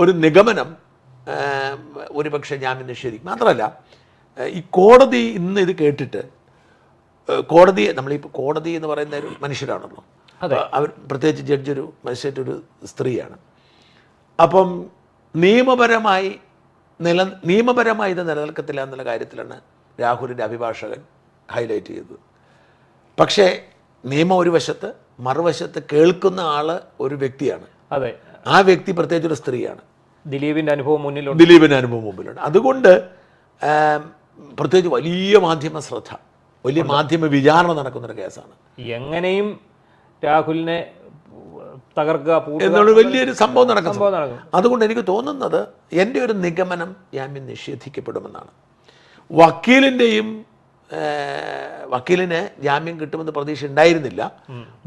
S1: ഒരു നിഗമനം ഒരുപക്ഷെ ജാമ്യം നിഷേധിക്കും. മാത്രമല്ല ഈ കോടതി ഇന്ന് ഇത് കേട്ടിട്ട് നമ്മളിപ്പോൾ കോടതി എന്ന് പറയുന്ന ഒരു മനുഷ്യരാണല്ലോ, അവർ പ്രത്യേകിച്ച് ജഡ്ജ് ഒരു മജിസ്ട്രേറ്റ് ഒരു സ്ത്രീയാണ്. അപ്പം നിയമപരമായി ഇത് നിലനിൽക്കത്തില്ല എന്നുള്ള കാര്യത്തിലാണ് രാഹുലിൻ്റെ അഭിഭാഷകൻ ഹൈലൈറ്റ് ചെയ്തത്. പക്ഷേ നിയമം ഒരു വശത്ത്, മറുവശത്ത് കേൾക്കുന്ന ആൾ ഒരു വ്യക്തിയാണ്.
S2: അതെ,
S1: ആ വ്യക്തി പ്രത്യേകിച്ച് ഒരു സ്ത്രീയാണ്.
S2: ദിലീപിൻ്റെ അനുഭവം
S1: മുമ്പിലുണ്ട്. അതുകൊണ്ട് പ്രത്യേകിച്ച് വലിയ മാധ്യമ ശ്രദ്ധ, വലിയ മാധ്യമ വിചാരണ നടക്കുന്നൊരു കേസാണ്.
S2: എങ്ങനെയും രാഹുലിനെ തകർക്കുക
S1: എന്നുള്ള വലിയൊരു സംഭവം നടക്കും. അതുകൊണ്ട് എനിക്ക് തോന്നുന്നത് എൻ്റെ ഒരു നിഗമനം ജാമ്യം നിഷേധിക്കപ്പെടുമെന്നാണ്. വക്കീലിന് ജാമ്യം കിട്ടുമെന്ന് പ്രതീക്ഷ ഉണ്ടായിരുന്നില്ല.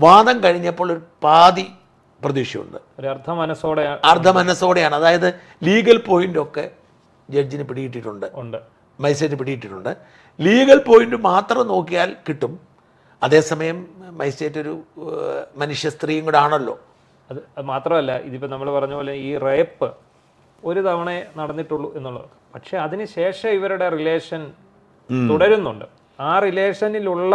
S1: വാദം കഴിഞ്ഞപ്പോൾ ഒരു പാതി പ്രതീക്ഷയുണ്ട്, അർദ്ധമനസ്സോടെയാണ്. അതായത് ലീഗൽ പോയിന്റൊക്കെ ജഡ്ജിന് പിടിയിട്ടിട്ടുണ്ട്, മജിസ്ട്രേറ്റ് പിടിയിട്ടിട്ടുണ്ട്. ലീഗൽ പോയിന്റ് മാത്രം നോക്കിയാൽ കിട്ടും. അതേസമയം മജിസ്ട്രേറ്റ് ഒരു മനുഷ്യ സ്ത്രീയും കൂടെ ആണല്ലോ.
S2: അത് മാത്രമല്ല, ഇതിപ്പോൾ നമ്മൾ പറഞ്ഞ പോലെ ഈ റേപ്പ് ഒരു തവണ നടന്നിട്ടുള്ളൂ എന്നുള്ളത്. പക്ഷെ അതിനുശേഷം ഇവരുടെ റിലേഷൻ തുടരുന്നുണ്ട്. ആ റിലേഷനിലുള്ള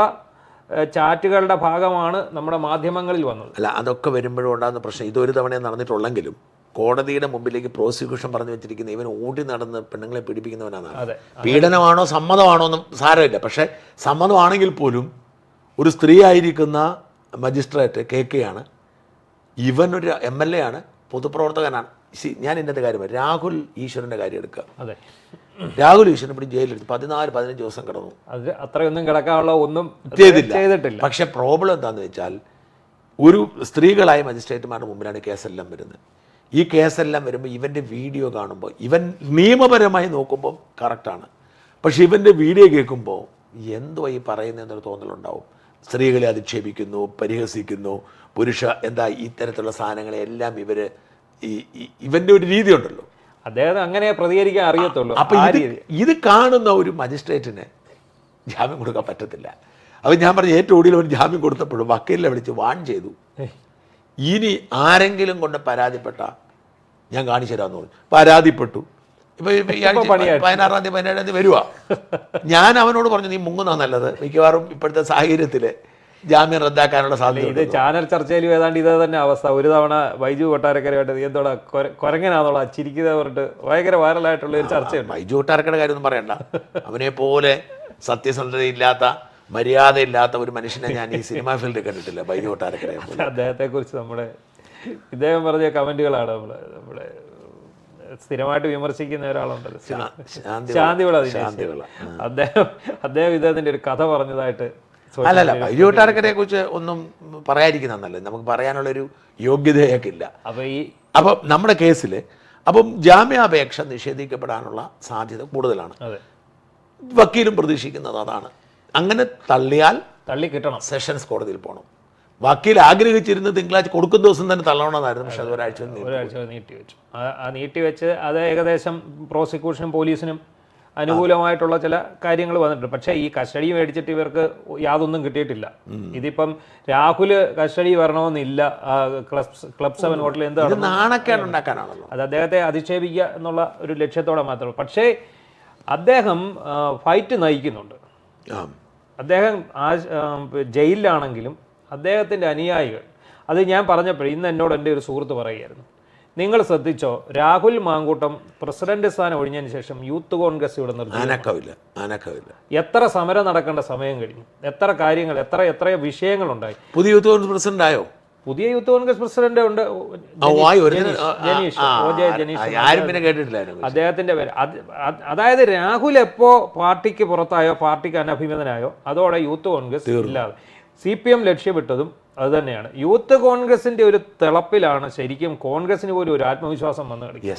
S2: ചാറ്റുകളുടെ ഭാഗമാണ് നമ്മുടെ മാധ്യമങ്ങളിൽ വന്നത്.
S1: അല്ല, അതൊക്കെ വരുമ്പോഴും ഉണ്ടാകുന്ന പ്രശ്നം ഇതൊരു തവണ നടന്നിട്ടുള്ളെങ്കിലും കോടതിയുടെ മുമ്പിലേക്ക് പ്രോസിക്യൂഷൻ പറഞ്ഞു വെച്ചിരിക്കുന്ന ഇവൻ ഓടി നടന്ന് പെണ്ണുങ്ങളെ പീഡിപ്പിക്കുന്നവനാണ്. പീഡനമാണോ സമ്മതമാണോ ഒന്നും സാരമില്ല. പക്ഷേ സമ്മതമാണെങ്കിൽ പോലും ഒരു സ്ത്രീ ആയിരിക്കുന്ന മജിസ്ട്രേറ്റ് കേക്കെയാണ്, ഇവനൊരു MLA ആണ്, പൊതുപ്രവർത്തകനാണ്. ഞാൻ ഇന്നത്തെ കാര്യം രാഹുൽ ഈശ്വരൻ്റെ കാര്യം എടുക്കുക.
S2: അതെ,
S1: രാഹുൽ ഈശ്വരൻ ഇവിടെ ജയിലെടുത്ത് 14-15 ദിവസം കിടന്നു.
S2: അത് അത്രയൊന്നും കിടക്കാനുള്ള ഒന്നും
S1: ചെയ്തിട്ടില്ല. പക്ഷെ പ്രോബ്ലം എന്താണെന്ന് വെച്ചാൽ ഒരു സ്ത്രീകളായ മജിസ്ട്രേറ്റുമാരുടെ മുമ്പിലാണ് കേസെല്ലാം വരുന്നത്. ഈ കേസെല്ലാം വരുമ്പോൾ ഇവൻ്റെ വീഡിയോ കാണുമ്പോൾ ഇവൻ നിയമപരമായി നോക്കുമ്പോൾ കറക്റ്റാണ്. പക്ഷെ ഇവൻ്റെ വീഡിയോ കേൾക്കുമ്പോൾ എന്തോ ഈ പറയുന്നതെന്നൊരു തോന്നലുണ്ടാവും. സ്ത്രീകളെ അധിക്ഷേപിക്കുന്നു, പരിഹസിക്കുന്നു, എന്താ ഇത്തരത്തിലുള്ള സാധനങ്ങളെ എല്ലാം ഇവൻ്റെ ഒരു രീതി ഉണ്ടല്ലോ,
S2: അദ്ദേഹം അങ്ങനെ പ്രതികരിക്കാൻ അറിയത്തുള്ളൂ.
S1: അപ്പം ഇത് കാണുന്ന ഒരു മജിസ്ട്രേറ്റിന് ജാമ്യം കൊടുക്കാൻ പറ്റത്തില്ല. അപ്പം ഞാൻ പറഞ്ഞു ഏറ്റവും ഒടുവിൽ അവൻ ജാമ്യം കൊടുത്തപ്പോഴും വക്കീലിനെ വിളിച്ച് വാൺ ചെയ്തു, ഇനി ആരെങ്കിലും കൊണ്ട് പരാതിപ്പെട്ട ഞാൻ കാണിച്ചു തരാമെന്ന് പറഞ്ഞു. പരാതിപ്പെട്ടു. ഇപ്പം 16-ാം തീയതി 17-ാം തീയതി വരുവാ. ഞാൻ അവനോട് പറഞ്ഞു നീ മുങ്ങുന്ന നല്ലത്, മിക്കവാറും ഇപ്പോഴത്തെ സാഹചര്യത്തിൽ ജാമ്യം റദ്ദാക്കാനുള്ള സാധ്യത.
S2: ഇത് ചാനൽ ചർച്ചയിലും ഏതാണ്ട് ഇത് തന്നെ അവസ്ഥ. ഒരു തവണ ബൈജു കൊട്ടാരക്കരയായിട്ട് നീ എന്തോടാ കൊരങ്ങനാന്നുള്ള ചിരിക്കുന്ന പറഞ്ഞിട്ട് ഭയങ്കര വൈറലായിട്ടുള്ള ഒരു ചർച്ചയുണ്ട്.
S1: ബൈജു കൊട്ടാരക്കയുടെ കാര്യമൊന്നും പറയണ്ട. അവനെ പോലെ സത്യസന്ധതയില്ലാത്ത, മര്യാദയില്ലാത്ത ഒരു മനുഷ്യനെ ഞാൻ ഈ സിനിമാ ഫീൽഡിൽ കണ്ടിട്ടില്ല, ബൈജു കൊട്ടാരക്കരയെ.
S2: അദ്ദേഹത്തെക്കുറിച്ച് ഇദ്ദേഹം പറഞ്ഞ കമന്റുകളാണ് നമ്മുടെ സ്ഥിരമായിട്ട് വിമർശിക്കുന്ന ഒരാളുണ്ടല്ലോ, ശാന്തിവിള. അദ്ദേഹം ഇദ്ദേഹത്തിന്റെ ഒരു കഥ പറഞ്ഞതായിട്ട്.
S1: അല്ലല്ല, ബൈജു കൊട്ടാരക്കരയെ കുറിച്ച് ഒന്നും പറയാതിരിക്കുന്നതല്ലേ, നമുക്ക് പറയാനുള്ളൊരു യോഗ്യതയൊക്കെ ഇല്ല. അപ്പം നമ്മുടെ കേസിൽ ജാമ്യാപേക്ഷ നിഷേധിക്കപ്പെടാനുള്ള സാധ്യത കൂടുതലാണ്. വക്കീലും പ്രതീക്ഷിക്കുന്നത് അതാണ്. അങ്ങനെ തള്ളിക്കിട്ടണം, സെഷൻസ് കോടതിയിൽ പോകണം. വക്കീൽ ആഗ്രഹിച്ചിരുന്ന തിങ്കളാഴ്ച കൊടുക്കുന്ന ദിവസം തന്നെ തള്ളണമെന്നായിരുന്നു. പക്ഷെ അത് ഒരാഴ്ച
S2: നീട്ടിവെച്ചു. ആ നീട്ടിവെച്ച് അത് ഏകദേശം പ്രോസിക്യൂഷനും പോലീസിനും അനുകൂലമായിട്ടുള്ള ചില കാര്യങ്ങൾ വന്നിട്ടുണ്ട്. പക്ഷേ ഈ കസ്റ്റഡി മേടിച്ചിട്ട് ഇവർക്ക് യാതൊന്നും കിട്ടിയിട്ടില്ല. ഇതിപ്പം രാഹുല് കസ്റ്റഡി വരണമെന്നില്ല. ക്ലബ് 7 ഹോട്ടലിൽ എന്താണ്
S1: നാണക്കേട് ഉണ്ടാക്കാനാണല്ലോ,
S2: അത് അദ്ദേഹത്തെ അധിക്ഷേപിക്കുക എന്നുള്ള ഒരു ലക്ഷ്യത്തോടെ മാത്രമേ. പക്ഷേ അദ്ദേഹം ഫൈറ്റ് നയിക്കുന്നുണ്ട്. അദ്ദേഹം ജയിലിലാണെങ്കിലും അദ്ദേഹത്തിൻ്റെ അനുയായികൾ, അത് ഞാൻ പറഞ്ഞപ്പോൾ ഇന്ന് എന്നോട് എൻ്റെ ഒരു സുഹൃത്ത് പറയുകയായിരുന്നു, നിങ്ങൾ ശ്രദ്ധിച്ചോ, രാഹുൽ മാങ്കൂട്ടം പ്രസിഡന്റ് സ്ഥാനം ഒഴിഞ്ഞതിന് ശേഷം യൂത്ത് കോൺഗ്രസ് ഇവിടെ
S1: നിർത്തില്ല.
S2: എത്ര സമരം നടക്കേണ്ട സമയം കഴിഞ്ഞു, എത്ര കാര്യങ്ങൾ, എത്ര വിഷയങ്ങളുണ്ടായി.
S1: പുതിയ യൂത്ത് കോൺഗ്രസ് പ്രസിഡന്റ് ആയോ?
S2: പുതിയ യൂത്ത് കോൺഗ്രസ് പ്രസിഡന്റ് ഉണ്ട്, അദ്ദേഹത്തിന്റെ പേര്. അതായത് രാഹുൽ എപ്പോ പാർട്ടിക്ക് പുറത്തായോ, പാർട്ടിക്ക് അനഭിമതനായോ, അതോടെ യൂത്ത് കോൺഗ്രസ് ഇല്ലാതെ. CPM ലക്ഷ്യമിട്ടതും അത് തന്നെയാണ്. യൂത്ത് കോൺഗ്രസിന്റെ ഒരു തിളപ്പിലാണ് ശരിക്കും കോൺഗ്രസിന് പോലും ഒരു ആത്മവിശ്വാസം വന്നു കളിക്കും.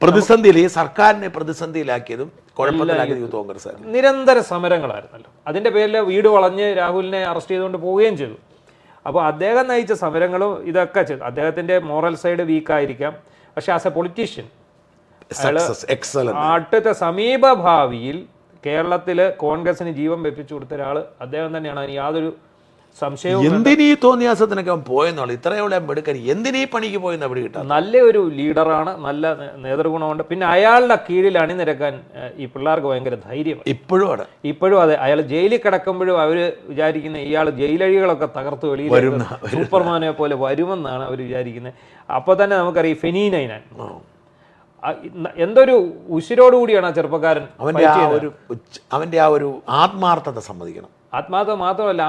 S1: പ്രതിസന്ധിയിൽ, ഈ സർക്കാരിനെ പ്രതിസന്ധിയിലാക്കിയതും കുഴപ്പത്തിലാക്കിയത് യൂത്ത് കോൺഗ്രസ് ആയിരുന്നു.
S2: നിരന്തര സമരങ്ങളായിരുന്നല്ലോ. അതിന്റെ പേരിൽ വീട് വളഞ്ഞ് രാഹുലിനെ അറസ്റ്റ് ചെയ്തുകൊണ്ട് പോവുകയും ചെയ്തു. അപ്പോൾ അദ്ദേഹം നയിച്ച സമരങ്ങളും ഇതൊക്കെ ചെയ്തു. അദ്ദേഹത്തിന്റെ മോറൽ സൈഡ് വീക്കായിരിക്കാം, പക്ഷെ ആസ് എ പൊളിറ്റീഷ്യൻ അടുത്ത സമീപ ഭാവിയിൽ കേരളത്തിൽ കോൺഗ്രസിന് ജീവൻ വെപ്പിച്ചു കൊടുത്ത ഒരാൾ അദ്ദേഹം തന്നെയാണ്. അതിന് യാതൊരു സംശയവും.
S1: എന്തിനീ തോന്നിയാസത്തിനൊക്കെ പോയെന്നുള്ളു, ഇത്രയുള്ള എടുക്കാൻ എന്തിനീ പണിക്ക് പോയെന്ന് അവിടെ കിട്ടാം.
S2: നല്ലൊരു ലീഡറാണ്, നല്ല നേതൃഗുണമുണ്ട്. പിന്നെ അയാളുടെ കീഴിൽ അണിനിരക്കാൻ ഈ പിള്ളേർക്ക് ഭയങ്കര ധൈര്യമാണ് ഇപ്പോഴും. അതെ, അയാൾ ജയിലിൽ കിടക്കുമ്പോഴും അവർ വിചാരിക്കുന്നത് ഇയാൾ ജയിലഴികളൊക്കെ തകർത്ത് വെളിയിൽ സൂപ്പർമാനെ പോലെ വരുമെന്നാണ് അവർ വിചാരിക്കുന്നത്. അപ്പോൾ തന്നെ നമുക്കറിയാം ഫെനീനൈനാൻ എന്തൊരു ഉശിരോടുകൂടിയാണ് ആ ചെറുപ്പക്കാരൻ.
S1: അവന്റെ ആ ഒരു ആത്മാർത്ഥത സമ്മതിക്കണം.
S2: ആത്മാർത്ഥത മാത്രമല്ല,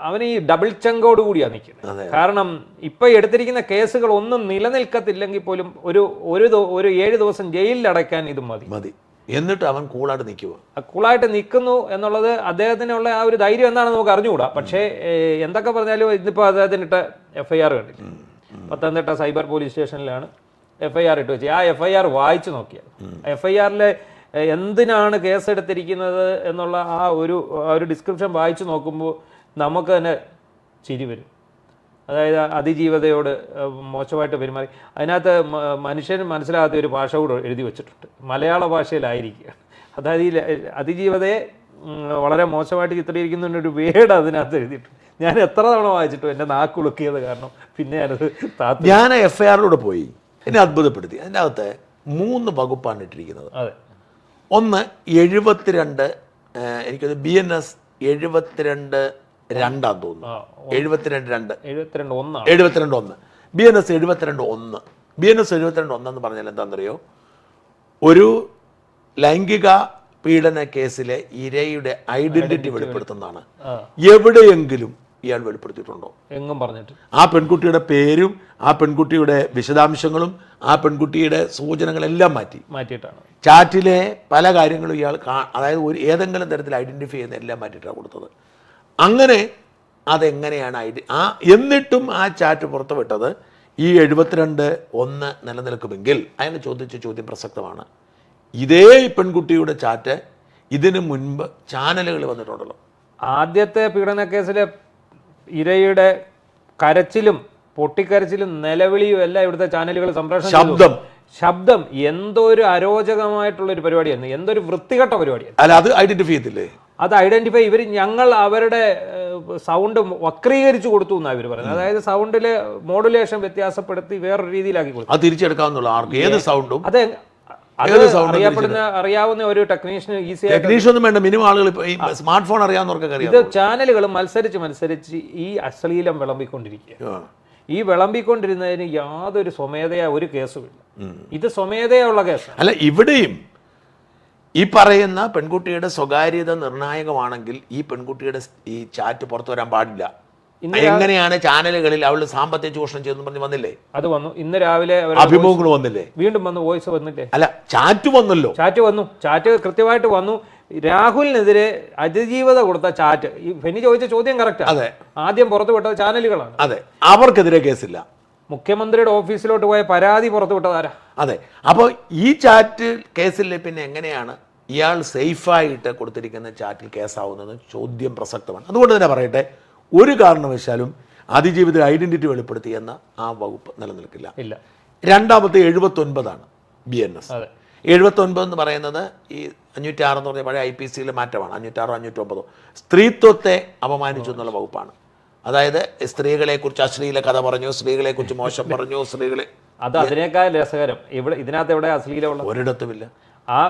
S2: അവന് ഈ ഡബിൾ ചങ്കോട് കൂടിയാണ് നിൽക്കുന്നത്. കാരണം ഇപ്പൊ എടുത്തിരിക്കുന്ന കേസുകൾ ഒന്നും നിലനിൽക്കത്തില്ലെങ്കിൽ പോലും ഒരു 7 ദിവസം ജയിലിൽ അടയ്ക്കാൻ ഇത് മതി.
S1: എന്നിട്ട് അവൻ
S2: കൂളായിട്ട് നിൽക്കുന്നു എന്നുള്ളത് അദ്ദേഹത്തിനുള്ള ആ ഒരു ധൈര്യം എന്താണെന്ന് നമുക്ക് അറിഞ്ഞുകൂടാ. പക്ഷേ എന്തൊക്കെ പറഞ്ഞാലും ഇന്നിപ്പോൾ അദ്ദേഹത്തിനിട്ട FIR കണ്ടില്ല. പത്തനംതിട്ട സൈബർ പോലീസ് സ്റ്റേഷനിലാണ് FIR ഇട്ട് വെച്ചത്. ആ FIR വായിച്ചു നോക്കിയാൽ FIRലെ എന്തിനാണ് കേസെടുത്തിരിക്കുന്നത് എന്നുള്ള ആ ഒരു ഡിസ്ക്രിപ്ഷൻ വായിച്ചു നോക്കുമ്പോൾ നമുക്ക് തന്നെ ചിരി വരും. അതായത് അതിജീവതയോട് മോശമായിട്ട് പെരുമാറി. അതിനകത്ത് മനുഷ്യന് മനസ്സിലാകാത്ത ഒരു ഭാഷ കൂടെ എഴുതി വെച്ചിട്ടുണ്ട്, മലയാള ഭാഷയിലായിരിക്കുക. അതായത് ഈ അതിജീവതയെ വളരെ മോശമായിട്ട് ചിത്രീകരിക്കുന്നതിൻ്റെ ഒരു വേർഡ് അതിനകത്ത് എഴുതിയിട്ടുണ്ട്. ഞാൻ എത്ര തവണ വായിച്ചിട്ടും എൻ്റെ നാക്കുളുക്കിയത് കാരണം പിന്നെ
S1: ഞാൻ FIRലൂടെ പോയി, എന്നെ അത്ഭുതപ്പെടുത്തി. അതിൻ്റെ അകത്ത് 3 വകുപ്പാണ് ഇട്ടിരിക്കുന്നത്.
S2: അതെ,
S1: ഒന്ന് 72, എനിക്കത് BNS 72(2) തോന്നുന്നു. 72(2), 72(1), BNS 72(1). BNS 72(1) എന്ന് പറഞ്ഞാൽ എന്താണെന്നറിയോ? ഒരു ലൈംഗിക പീഡന കേസിലെ ഇരയുടെ ഐഡന്റിറ്റി വെളിപ്പെടുത്തുന്നതാണ്. എവിടെയെങ്കിലും ഇയാൾ വെളിപ്പെടുത്തിയിട്ടുണ്ടോ?
S2: എങ്ങും പറഞ്ഞിട്ട്
S1: ആ പെൺകുട്ടിയുടെ പേരും ആ പെൺകുട്ടിയുടെ വിശദാംശങ്ങളും ആ പെൺകുട്ടിയുടെ സൂചനകളെല്ലാം മാറ്റിയിട്ടാണ്. ചാറ്റിലെ പല കാര്യങ്ങളും ഇയാൾ അതായത് ഏതെങ്കിലും തരത്തിൽ ഐഡന്റിഫൈ ചെയ്യുന്ന എല്ലാം മാറ്റിയിട്ടാണ് കൊടുത്തത്. അങ്ങനെ അതെങ്ങനെയാണ് എന്നിട്ടും ആ ചാറ്റ് പുറത്തുവിട്ടത് ഈ 72(1) നിലനിൽക്കുമെങ്കിൽ അയാൾ ചോദിച്ച ചോദ്യം പ്രസക്തമാണ്. ഇതേ പെൺകുട്ടിയുടെ ചാറ്റ് ഇതിനു മുൻപ് ചാനലുകൾ വന്നിട്ടുണ്ടല്ലോ.
S2: ആദ്യത്തെ പീഡന കേസിലെ ഇരയുടെ കരച്ചിലും പൊട്ടിക്കരച്ചിലും നിലവിളിയും എല്ലാം ഇവിടുത്തെ ചാനലുകൾ സംപ്രേഷണം ശബ്ദം എന്തൊരു അരോചകമായിട്ടുള്ള ഒരു പരിപാടിയായിരുന്നു, എന്തൊരു വൃത്തികെട്ട പരിപാടിയാണ്.
S1: അല്ല, അത് ഐഡന്റിഫൈ ചെയ്തില്ലേ?
S2: അത് ഐഡന്റിഫൈ ഞങ്ങൾ അവരുടെ സൗണ്ട് വക്രീകരിച്ചു കൊടുത്തു എന്നാണ് ഇവർ പറയുന്നത്. അതായത് സൗണ്ടിലെ മോഡുലേഷൻ വ്യത്യാസപ്പെടുത്തി വേറൊരു രീതിയിലാക്കി കൊടുത്തു.
S1: അത് തിരിച്ചെടുക്കാവുന്നുള്ള ഏത് സൗണ്ടും
S2: അതെ അറിയാവുന്ന ഒരു ടെക്നീഷ്യന്
S1: ടെക്നീഷ്യനൊന്നും വേണ്ട, മിനിമം ആളുകൾ സ്മാർട്ട് ഫോൺ അറിയാവുന്നവർക്ക് അറിയാം.
S2: ഇത് ചാനലുകൾ മത്സരിച്ച് ഈ അശ്ലീലം വിളമ്പിക്കൊണ്ടിരിക്കുക. ഈ വിളമ്പിക്കൊണ്ടിരുന്നതിന് യാതൊരു സ്വമേധയാ ഒരു കേസുമില്ല. ഇത് സ്വമേധയുള്ള കേസ്
S1: അല്ല. ഇവിടെയും ഈ പറയുന്ന പെൺകുട്ടിയുടെ സ്വകാര്യത നിർണായകമാണെങ്കിൽ ഈ പെൺകുട്ടിയുടെ ഈ ചാറ്റ് പുറത്തു വരാൻ പാടില്ല. എങ്ങനെയാണ് ചാനലുകളിൽ അവൾ സാമ്പത്തിക ചൂഷണം ചെയ്തെന്ന് പറഞ്ഞ് വന്നില്ലേ?
S2: അത് വന്നു. ഇന്ന് രാവിലെ
S1: അഭിമുഖങ്ങൾ വന്നില്ലേ?
S2: വീണ്ടും വന്നു, വോയിസ് വന്നില്ലേ?
S1: അല്ല, ചാറ്റ് വന്നല്ലോ.
S2: ചാറ്റ് കൃത്യമായിട്ട് വന്നു. രാഹുലിനെതിരെ അതിജീവത കൊടുത്ത ചാറ്റ്, ഈ ഫെനി ചോദിച്ച ചോദ്യം കറക്റ്റ്.
S1: അതെ,
S2: ആദ്യം പുറത്തുവിട്ടത് ചാനലുകളാണ്.
S1: അതെ, അവർക്കെതിരെ കേസില്ല.
S2: മുഖ്യമന്ത്രിയുടെ ഓഫീസിലോട്ട് പോയ പരാതി പുറത്തുവിട്ടതാരാ?
S1: അതെ. അപ്പോൾ ഈ ചാറ്റ് കേസിൽ പിന്നെ എങ്ങനെയാണ് ഇയാൾ സേഫായിട്ട് കൊടുത്തിരിക്കുന്ന ചാറ്റിൽ കേസാവുന്നത്? ചോദ്യം പ്രസക്തമാണ്. അതുകൊണ്ട് തന്നെ പറയട്ടെ, ഒരു കാരണവശാലും അതിജീവിത ഐഡന്റിറ്റി വെളിപ്പെടുത്തിയെന്ന ആ വകുപ്പ് നിലനിൽക്കില്ല. രണ്ടാമത്തെ 79 BNS. 79 എന്ന് പറയുന്നത് ഈ 506 എന്ന് പറഞ്ഞ പഴയ IPC മാറ്റമാണ്. 506 509 സ്ത്രീത്വത്തെ അപമാനിച്ചു എന്നുള്ള വകുപ്പാണ്. അതായത് സ്ത്രീകളെക്കുറിച്ച് അശ്ലീല കഥ പറഞ്ഞു, സ്ത്രീകളെക്കുറിച്ച് മോശം പറഞ്ഞു, സ്ത്രീകളെ
S2: അത് അതിനേക്കാൾ രസകരം ഇതിനകത്ത് എവിടെ അശ്ലീലമുള്ള
S1: ഒരിടത്തുമില്ല.
S2: ആ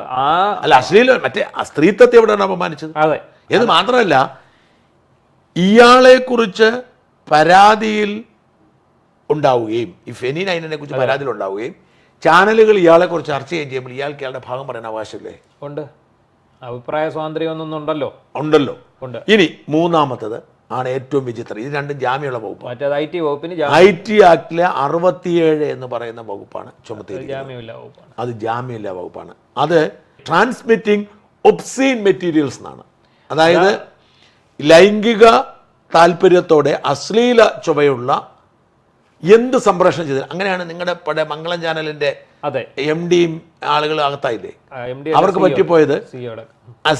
S1: അല്ല, അശ്ലീല മറ്റേ സ്ത്രീത്വത്തെ എവിടെയാണ് അപമാനിച്ചത്?
S2: അതെ.
S1: എന്ന് മാത്രമല്ല, ഇയാളെക്കുറിച്ച് പരാതിയിൽ ഉണ്ടാവുകയും ഈ ഫെനി നൈനിനെ കുറിച്ച് പരാതിയിൽ ഉണ്ടാവുകയും ചാനലുകൾ ഇയാളെക്കുറിച്ച് ചർച്ച ചെയ്യുമ്പോൾ ഇയാൾക്ക് ഇയാളുടെ ഭാഗം പറയാൻ അവകാശമില്ലേ?
S2: ഉണ്ട്. അഭിപ്രായ സ്വാതന്ത്ര്യം ഒന്നും ഉണ്ടല്ലോ.
S1: ഉണ്ട്. ഇനി മൂന്നാമത്തത് ആണ് ഏറ്റവും വിചിത്രം. ഇത് രണ്ടും ജാമ്യമുള്ള വകുപ്പ്.
S2: മറ്റേത് IT വകുപ്പിന്
S1: IT ആക്ടിലെ 67 എന്ന് പറയുന്ന വകുപ്പാണ് ചുമത്തിയിരിക്കുന്നത്. അത് ജാമ്യമില്ല വകുപ്പാണ്. അത് ട്രാൻസ്മിറ്റിംഗ് ഒബ്സീൻ മെറ്റീരിയൽസ് എന്നാണ്. അതായത് ലൈംഗിക താല്പര്യത്തോടെ അശ്ലീല ചുവയുള്ള എന്ത് സംപ്രേഷണം ചെയ്തത്. അങ്ങനെയാണ് നിങ്ങളുടെ പഴയ മംഗളം ചാനലിന്റെ MDയും ആളുകൾ അകത്തായില്ലേ? അവർക്ക് പറ്റിപ്പോയത്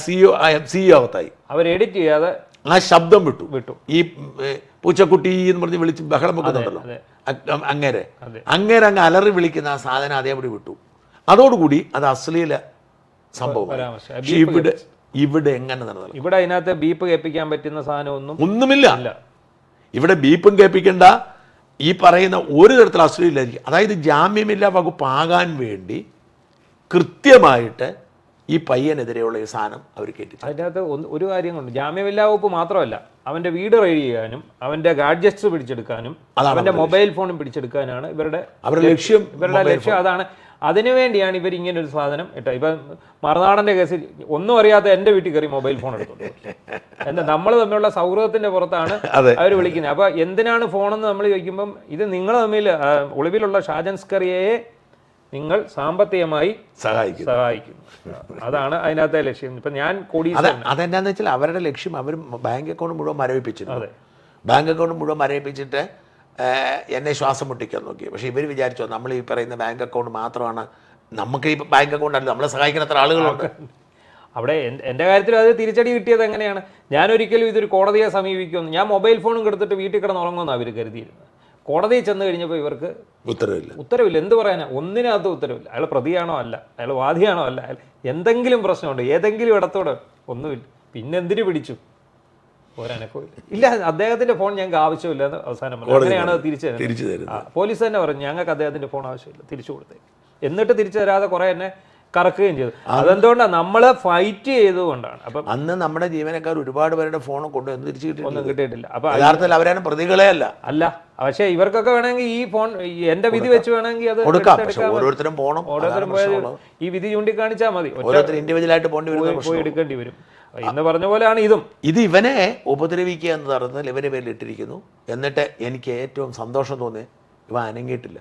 S1: CEO അകത്തായി.
S2: അവർ എഡിറ്റ് ചെയ്യാതെ
S1: ആ ശബ്ദം വിട്ടു. ഈ പൂച്ചക്കുട്ടി എന്ന് പറഞ്ഞ് വിളിച്ച് ബഹളം വെക്കുന്നുണ്ടല്ലോ, അങ്ങേരെ അങ്ങ് അലറി വിളിക്കുന്ന ആ സാധനം അതേപടി വിട്ടു. അതോടുകൂടി അത് അശ്ലീല സംഭവം. ഇവിടെ എങ്ങനെ നടന്നത്?
S2: ഇവിടെ അതിനകത്ത് ബീപ്പ് കേൾപ്പിക്കാൻ പറ്റുന്ന സാധനം
S1: ഒന്നുമില്ല. ഇവിടെ ബീപ്പും കേൾപ്പിക്കേണ്ട, ഈ പറയുന്ന ഒരു തരത്തിൽ അശ്ലീലായിരിക്കും. അതായത് ജാമ്യമില്ലാ വകുപ്പാകാൻ വേണ്ടി കൃത്യമായിട്ട് ഈ പയ്യനെതിരെയുള്ള ഈ സാധനം അവർ കേട്ടിച്ചു.
S2: അതിനകത്ത് ഒരു കാര്യം കൊണ്ട് ജാമ്യമില്ലാ വകുപ്പ് മാത്രമല്ല, അവന്റെ വീട് റെയ്ഡ് ചെയ്യാനും അവന്റെ ഗാഡ്ജറ്റ്സ് പിടിച്ചെടുക്കാനും അവന്റെ മൊബൈൽ ഫോണും പിടിച്ചെടുക്കാനാണ് ഇവരുടെ ലക്ഷ്യം. അതാണ്. അതിനുവേണ്ടിയാണ് ഇവർ ഇങ്ങനെ ഒരു സാധനം ഇട്ടത്. ഇപ്പം മറുനാടൻ്റെ കേസിൽ ഒന്നും അറിയാത്ത എൻ്റെ വീട്ടിൽ കയറി മൊബൈൽ ഫോൺ എടുത്തോണ്ട് എന്താ നമ്മൾ തമ്മിലുള്ള സൗഹൃദത്തിന്റെ പുറത്താണ് അവർ വിളിക്കുന്നത്. അപ്പോൾ എന്തിനാണ് ഫോണെന്ന് നമ്മൾ ചോദിക്കുമ്പം ഇത് നിങ്ങൾ തമ്മിൽ ഒളിവിലുള്ള ഷാജൻസ്കറിയെ നിങ്ങൾ സാമ്പത്തികമായി സഹായിക്കും. അതാണ് അതിനകത്തെ ലക്ഷ്യം. ഇപ്പം ഞാൻ
S1: അതെന്താന്ന് വെച്ചാൽ അവരുടെ ലക്ഷ്യം അവർ ബാങ്ക് അക്കൗണ്ട് മുഴുവൻ മരവിപ്പിച്ചിട്ടുണ്ട്. ബാങ്ക് അക്കൗണ്ട് മുഴുവൻ മരവിപ്പിച്ചിട്ട് എന്നെ ശ്വാസം മുട്ടിക്കാൻ നോക്കി. പക്ഷേ ഇവർ വിചാരിച്ചോ നമ്മൾ ഈ പറയുന്ന ബാങ്ക് അക്കൗണ്ട് മാത്രമാണ് നമുക്ക് ഈ ബാങ്ക് അക്കൗണ്ട് അല്ല, നമ്മളെ സഹായിക്കുന്ന അത്ര ആളുകളുണ്ട്.
S2: അവിടെ എൻ്റെ കാര്യത്തിൽ അത് തിരിച്ചടി കിട്ടിയത് എങ്ങനെയാണ്? ഞാനൊരിക്കലും ഇതൊരു കോടതിയെ സമീപിക്കുമെന്ന്, ഞാൻ മൊബൈൽ ഫോണും കൊടുത്തിട്ട് വീട്ടിൽ കിടന്ന് ഉറങ്ങുമെന്നാണ് അവർ കരുതിയിരുന്നത്. കോടതിയിൽ ചെന്ന് കഴിഞ്ഞപ്പോൾ ഇവർക്ക് ഉത്തരവില്ല. എന്ത് പറയാനാ? ഒന്നിനകത്ത് ഉത്തരവില്ല. അയാൾ പ്രതിയാണോ അല്ല, അയാൾ വാദിയാണോ അല്ല, അയാൾ എന്തെങ്കിലും പ്രശ്നമുണ്ട് ഏതെങ്കിലും ഇടത്തോടെ ഒന്നുമില്ല. പിന്നെ എന്തിനു പിടിച്ചു? ഒരനക്കമില്ല. ഇല്ല, അദ്ദേഹത്തിന്റെ ഫോൺ ഞങ്ങൾക്ക് ആവശ്യമില്ല എന്ന് അവസാനം പറഞ്ഞു. അങ്ങനെയാണ് തിരിച്ചു തരുന്നത്. പോലീസ് തന്നെ പറഞ്ഞു ഞങ്ങൾക്ക് അദ്ദേഹത്തിന്റെ ഫോൺ ആവശ്യമില്ല, തിരിച്ചു കൊടുത്തേ. എന്നിട്ട് തിരിച്ചു തരാതെ കുറെ എന്നെ കറക്കുകയും ചെയ്തു. അതെന്തുകൊണ്ടാണ്? നമ്മള് ഫൈറ്റ് ചെയ്തുകൊണ്ടാണ്. അപ്പം
S1: അന്ന് നമ്മുടെ ജീവനക്കാർ ഒരുപാട് പേരുടെ ഫോൺ കൊണ്ടുവന്ന് തിരിച്ചു
S2: ഒന്നും കിട്ടിയിട്ടില്ല. അപ്പൊ
S1: യഥാർത്ഥത്തിൽ അവരാണ് പ്രതികളെ അല്ല.
S2: പക്ഷെ ഇവർക്കൊക്കെ വേണമെങ്കിൽ ഈ ഫോൺ എന്റെ വിധി വെച്ച് വേണമെങ്കിൽ അത്
S1: ഓരോരുത്തരും പോകണം.
S2: ഓരോരുത്തരും ഈ വിധി ചൂണ്ടിക്കാണിച്ചാൽ മതി.
S1: ഇൻഡിവിജ്വലായിട്ട്
S2: പോയി എടുക്കേണ്ടി വരും. ഇന്ന് പറഞ്ഞ പോലെയാണ് ഇത്
S1: ഇവനെ ഉപദ്രവിക്കുക എന്ന് പറഞ്ഞാൽ ഇവന്റെ പേരിൽ ഇട്ടിരിക്കുന്നു. എന്നിട്ട് എനിക്ക് ഏറ്റവും സന്തോഷം തോന്നി, ഇവ അനങ്ങിയിട്ടില്ല.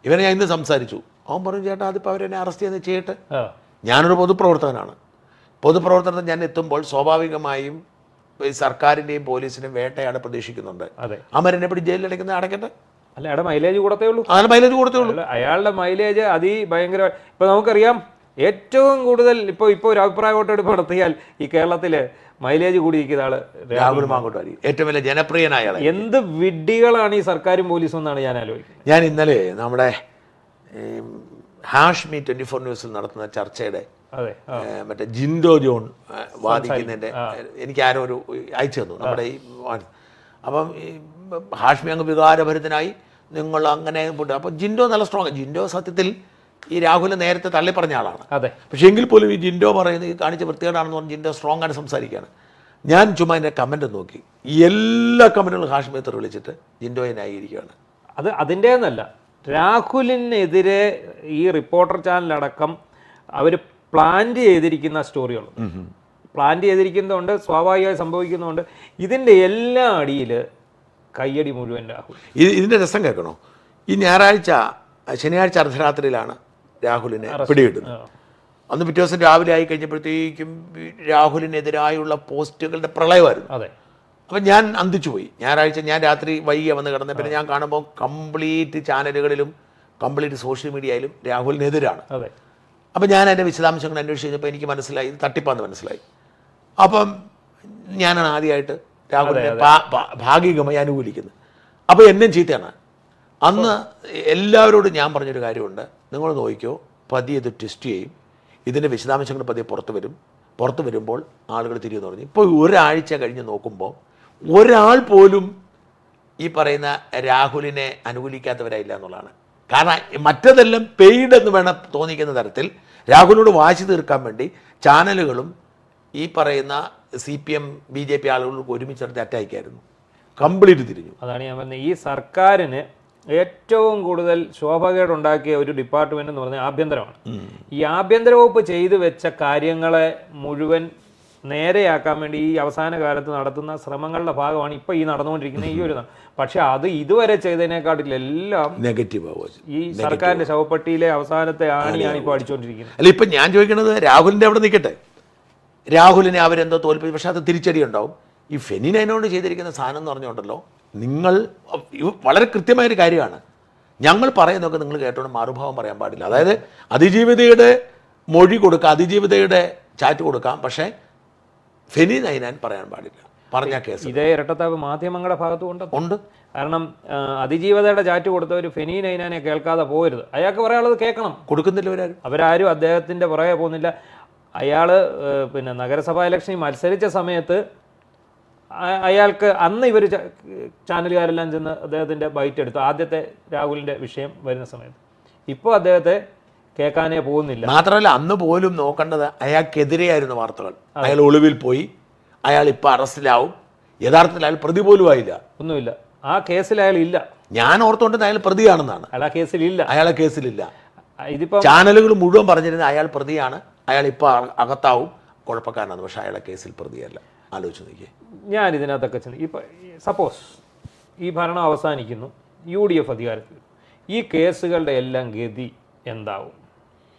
S1: ഇവനെ ഞാൻ ഇന്ന് സംസാരിച്ചു. അവൻ പറഞ്ഞു, ചേട്ടാ അതിപ്പോൾ അവരെന്നെ അറസ്റ്റ് ചെയ്ത് ചെയ്യട്ടെ. ഞാനൊരു പൊതുപ്രവർത്തകനാണ്. പൊതുപ്രവർത്തനത്തിൽ ഞാൻ എത്തുമ്പോൾ സ്വാഭാവികമായും സർക്കാരിൻ്റെയും പോലീസിനും വേട്ടയാണ് പ്രതീക്ഷിക്കുന്നുണ്ട്. അമരനെ പിടി ജയിലിൽ അടയ്ക്കട്ടെ.
S2: അല്ല, അയാളുടെ മൈലേജ് കൂടത്തേ ഉള്ളൂ.
S1: അയാളുടെ
S2: മൈലേജ് ഭയങ്കര. ഇപ്പൊ നമുക്കറിയാം ഏറ്റവും കൂടുതൽ ഇപ്പോൾ ഒരു അഭിപ്രായ വോട്ടെടുപ്പ് നടത്തിയാൽ ഈ കേരളത്തില് മൈലേജ് കൂടിയിരിക്കുന്ന ആള്
S1: രാഹുൽ മാങ്കൂട്ടം, ഏറ്റവും വലിയ ജനപ്രിയനായ ആള്.
S2: എന്ത് വിഡ്ഢികളാണ് ഈ സർക്കാരും പോലീസും എന്നാണ് ഞാൻ ആലോചിക്കുന്നത്.
S1: ഞാൻ ഇന്നലെ നമ്മുടെ ഹാഷ്മി 24 ന്യൂസിൽ നടത്തുന്ന ചർച്ചയുടെ മറ്റേ ജിൻഡോ ജോൺ വാദിക്കുന്നതിൻ്റെ എനിക്ക് ആരോ ഒരു അയച്ചു തന്നു നമ്മുടെ ഈ. അപ്പം ഈ ഹാഷ്മി അങ്ങ് വികാരഭരിതനായി, നിങ്ങൾ അങ്ങനെ അപ്പം ജിൻഡോ നല്ല സ്ട്രോങ്. ജിൻഡോ സത്യത്തിൽ ഈ രാഹുൽ നേരത്തെ തള്ളിപ്പറഞ്ഞ ആളാണ്. പക്ഷേ എങ്കിൽ പോലും ഈ ജിൻഡോ പറയുന്നത് ഈ കാണിച്ച വൃത്തികേടാണെന്ന് പറഞ്ഞ് ജിൻഡോ സ്ട്രോങ് ആയിട്ട് സംസാരിക്കുകയാണ്. ഞാൻ ചുമ്മാ എൻ്റെ കമൻറ്റ് നോക്കി, എല്ലാ കമൻറ്റുകളും ഹാഷ്മിയെ തെറി വിളിച്ചിട്ട് ജിൻഡോയെ ന്യായീകരിക്കുകയാണ്.
S2: അതിൻ്റെ എന്നല്ല, രാഹുലിനെതിരെ ഈ റിപ്പോർട്ടർ ചാനലടക്കം അവർ പ്ലാൻ ചെയ്തിരിക്കുന്ന സ്റ്റോറികളും പ്ലാൻ ചെയ്തിരിക്കുന്നതുകൊണ്ട് സ്വാഭാവികമായി സംഭവിക്കുന്നതുകൊണ്ട് ഇതിൻ്റെ എല്ലാ അടിയിൽ കയ്യടി മുഴുവൻ രാഹുൽ.
S1: ഇതിൻ്റെ രസം കേൾക്കണോ? ഈ ശനിയാഴ്ച അർദ്ധരാത്രിയിലാണ് രാഹുലിനെ പിടികിട്ടുന്നത്. അന്ന് പിറ്റേ ദിവസം രാവിലെ ആയി കഴിഞ്ഞപ്പോഴത്തേക്കും രാഹുലിനെതിരായുള്ള പോസ്റ്റുകളുടെ പ്രളയമായിരുന്നു. അപ്പം ഞാൻ അന്തിച്ചു പോയി. ഞായറാഴ്ച ഞാൻ രാത്രി വൈകിയ വന്ന് കിടന്നത്. പിന്നെ ഞാൻ കാണുമ്പോൾ കംപ്ലീറ്റ് ചാനലുകളിലും കംപ്ലീറ്റ് സോഷ്യൽ മീഡിയയിലും രാഹുലിനെതിരാണ്. അപ്പം ഞാൻ എൻ്റെ വിശദാംശങ്ങൾ അന്വേഷിച്ച് കഴിഞ്ഞപ്പോൾ എനിക്ക് മനസ്സിലായി ഇത് തട്ടിപ്പാന്ന് മനസ്സിലായി. അപ്പം ഞാനാണ് ആദ്യമായിട്ട് രാഹുലിനെ ഭാഗികമായി അനുകൂലിക്കുന്നത്. അപ്പോൾ എന്നെ ചീത്തയാണ്. അന്ന് എല്ലാവരോടും ഞാൻ പറഞ്ഞൊരു കാര്യമുണ്ട്, നിങ്ങൾ നോക്കിക്കോ, പതിയെ ഇത് ടെസ്റ്റ് ചെയ്യും, ഇതിൻ്റെ വിശദാംശങ്ങൾ പതിയെ പുറത്ത് വരുമ്പോൾ ആളുകൾ തിരികെ പറഞ്ഞു. ഇപ്പോൾ ഒരാഴ്ച കഴിഞ്ഞ് നോക്കുമ്പോൾ ഒരാൾ പോലും ഈ പറയുന്ന രാഹുലിനെ അനുകൂലിക്കാത്തവരായില്ല എന്നുള്ളതാണ്. കാരണം മറ്റതെല്ലാം പെയ്ഡ് എന്ന് വേണം തോന്നിക്കുന്ന തരത്തിൽ രാഹുലിനോട് വാശി തീർക്കാൻ വേണ്ടി ചാനലുകളും ഈ പറയുന്ന CPM BJP ആളുകൾക്ക് ഒരുമിച്ചെടുത്ത് അറ്റാക്കായിരുന്നു. കംപ്ലീറ്റ് തിരിഞ്ഞു.
S2: അതാണ് ഞാൻ പറഞ്ഞത്, ഈ സർക്കാരിന് ഏറ്റവും കൂടുതൽ ശോഭകേടുണ്ടാക്കിയ ഒരു ഡിപ്പാർട്ട്മെന്റ് എന്ന് പറഞ്ഞാൽ ആഭ്യന്തരമാണ്. ഈ ആഭ്യന്തര വകുപ്പ് ചെയ്തു വെച്ച കാര്യങ്ങളെ മുഴുവൻ നേരെയാക്കാൻ വേണ്ടി ഈ അവസാന കാലത്ത് നടത്തുന്ന ശ്രമങ്ങളുടെ ഭാഗമാണ് ഇപ്പോൾ ഈ നടന്നുകൊണ്ടിരിക്കുന്ന ഈ ഒരു. പക്ഷെ അത് ഇതുവരെ ചെയ്തതിനെക്കാട്ടിലെല്ലാം
S1: നെഗറ്റീവ്
S2: ഈ സർക്കാരിന്റെ ശവപ്പെട്ടിയിലെ അവസാനത്തെ ആണിയാണ് ഇപ്പോൾ അടിച്ചുകൊണ്ടിരിക്കുന്നത്.
S1: അല്ല, ഇപ്പം ഞാൻ ചോദിക്കുന്നത് രാഹുലിൻ്റെ അവിടെ നിൽക്കട്ടെ, രാഹുലിനെ അവരെന്തോ തോൽപ്പിച്ചു, പക്ഷെ അത് തിരിച്ചടി ഉണ്ടാവും. ഈ ഫെനി നൈനോട് ചെയ്തിരിക്കുന്ന സാധനം എന്ന് പറഞ്ഞുകൊണ്ടല്ലോ, നിങ്ങൾ വളരെ കൃത്യമായൊരു കാര്യമാണ്. ഞങ്ങൾ പറയുന്നതൊക്കെ നിങ്ങൾ കേട്ടോണ്ട് മറുഭാവം പറയാൻ പാടില്ല. അതായത് അതിജീവിതയുടെ മൊഴി കൊടുക്കാം, അതിജീവിതയുടെ ചാറ്റ് കൊടുക്കാം, പക്ഷേ ഫെനി നൈനാൻ പറയാൻ പാടില്ല. പറഞ്ഞ കേസ്
S2: ഇതേ ഇരട്ടത്താപ്പ് മാധ്യമങ്ങളുടെ ഭാഗത്തും
S1: ഉണ്ട്.
S2: കാരണം അതിജീവിതയുടെ ചാറ്റ് കൊടുത്തവർ ഫെനി നൈനാനെ കേൾക്കാതെ പോകരുത്. അയാൾക്ക് പറയാനുള്ളത് കേൾക്കണം.
S1: കൊടുക്കുന്നില്ല
S2: അവരാരും അദ്ദേഹത്തിൻ്റെ പുറകെ പോകുന്നില്ല. അയാൾ പിന്നെ നഗരസഭാ ഇലക്ഷനിൽ മത്സരിച്ച സമയത്ത് അയാൾക്ക് അന്ന് ഇവർ ചാനലുകാരെല്ലാം ചെന്ന് അദ്ദേഹത്തിൻ്റെ ബൈറ്റ് എടുത്തു, ആദ്യത്തെ രാഹുലിൻ്റെ വിഷയം വരുന്ന സമയത്ത്. ഇപ്പോൾ അദ്ദേഹത്തെ കേൾക്കാനേ പോകുന്നില്ല.
S1: മാത്രമല്ല, അന്ന് പോലും നോക്കേണ്ടത് അയാൾക്കെതിരെയായിരുന്നു വാർത്തകൾ. അയാൾ ഒളിവിൽ പോയി, അയാൾ ഇപ്പോൾ അറസ്റ്റിലാവും. യഥാർത്ഥത്തിൽ അയാൾ പ്രതി പോലും ആയില്ല,
S2: ഒന്നുമില്ല. ആ കേസിൽ അയാൾ ഇല്ല.
S1: ഞാൻ ഓർത്തുകൊണ്ടത് അയാൾ പ്രതിയാണെന്നാണ്.
S2: അയാൾ ആ കേസിലില്ല.
S1: അയാളെ കേസിലില്ല.
S2: ഇതിപ്പോൾ
S1: ചാനലുകൾ മുഴുവൻ പറഞ്ഞിരുന്നത് അയാൾ പ്രതിയാണ്, അയാൾ ഇപ്പോൾ അകത്താവും, കുഴപ്പക്കാരനാണ്. പക്ഷേ അയാളെ കേസിൽ പ്രതിയല്ല. ആലോചിച്ച് നോക്കിയേ.
S2: ഞാൻ ഇതിനകത്തൊക്കെ ഇപ്പം സപ്പോസ് ഈ ഭരണം അവസാനിക്കുന്നു, UDF അധികാരത്തിൽ, ഈ കേസുകളുടെ എല്ലാം ഗതി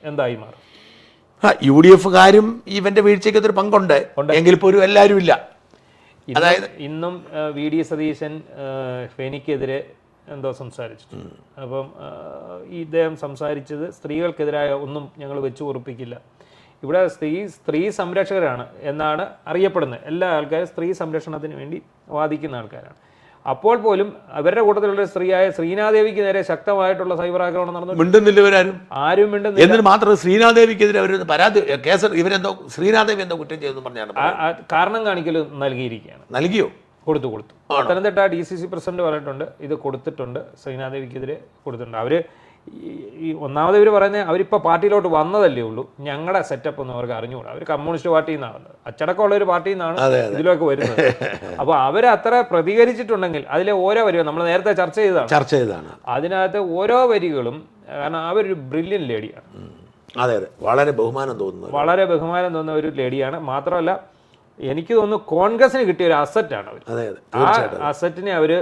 S2: എന്തായി മാറും?
S1: UDFകാരും ഇവന്റെ വീഴ്ചയ്ക്ക് ഒരു പങ്കുണ്ട്, എങ്കിൽ പോലും എല്ലാവരും ഇല്ല.
S2: അതായത് ഇന്നും VD സതീശൻ ഫെനിക്കെതിരെ എന്തോ സംസാരിച്ചിട്ടുണ്ട്. അപ്പം ഇദ്ദേഹം സംസാരിച്ചത് സ്ത്രീകൾക്കെതിരായ ഒന്നും ഞങ്ങൾ വെച്ചു ഉറപ്പിക്കില്ല. ഇവിടെ സ്ത്രീ സംരക്ഷകരാണ് എന്നാണ് അറിയപ്പെടുന്നത്. എല്ലാ ആൾക്കാരും സ്ത്രീ സംരക്ഷണത്തിന് വേണ്ടി വാദിക്കുന്ന ആൾക്കാരാണ്. അപ്പോൾ പോലും അവരുടെ കൂട്ടത്തിലുള്ള സ്ത്രീയായ ശ്രീനാദേവിക്ക് നേരെ ശക്തമായിട്ടുള്ള സൈബർ ആക്രമണം നടന്നു.
S1: മിണ്ടുന്നില്ലവരാരും,
S2: ആരും മിണ്ടുന്നില്ല.
S1: എന്നിട്ട് മാത്രം ശ്രീനാദേവിക്കെതിരെ അവർ പരാതി കേസ് ഇവരെന്തോ ശ്രീനാദേവി എന്തോ കുറ്റം ചെയ്തെന്ന് പറഞ്ഞാണ്
S2: കാരണം കാണിക്കൽ നൽകിയിരിക്കുകയാണ്.
S1: നൽകിയോ?
S2: കൊടുത്തു. പത്തനംതിട്ട DCC പ്രസിഡന്റ് പറഞ്ഞിട്ടുണ്ട്, ഇത് കൊടുത്തിട്ടുണ്ട്, ശ്രീനാദേവിക്കെതിരെ കൊടുത്തിട്ടുണ്ട്. അവർ ഈ ഒന്നാമത് ഇവർ പറയുന്നത് അവരിപ്പോൾ പാർട്ടിയിലോട്ട് വന്നതല്ലേ ഉള്ളൂ, ഞങ്ങളുടെ സെറ്റപ്പ് ഒന്നും അവർക്ക് അറിഞ്ഞുകൂടാ. അവർ കമ്മ്യൂണിസ്റ്റ് പാർട്ടിയിൽ നിന്നാണ്, അച്ചടക്കമുള്ള ഒരു പാർട്ടിയിൽ നിന്നാണ് ഇതിലൊക്കെ വരുന്നത്. അപ്പോൾ അവർ അത്ര പ്രതികരിച്ചിട്ടുണ്ടെങ്കിൽ അതിലെ ഓരോ വരികളും നമ്മൾ നേരത്തെ ചർച്ച ചെയ്തതാണ്. അതിനകത്ത് ഓരോ വരികളും, കാരണം അവരൊരു ബ്രില്യൻ ലേഡിയാണ്.
S1: അതെ, വളരെ ബഹുമാനം തോന്നുന്ന ഒരു ലേഡിയാണ്. മാത്രമല്ല എനിക്ക് തോന്നുന്നു കോൺഗ്രസിന് കിട്ടിയ ഒരു അസറ്റാണ് അവർ. ആ അസറ്റിനെ അവർ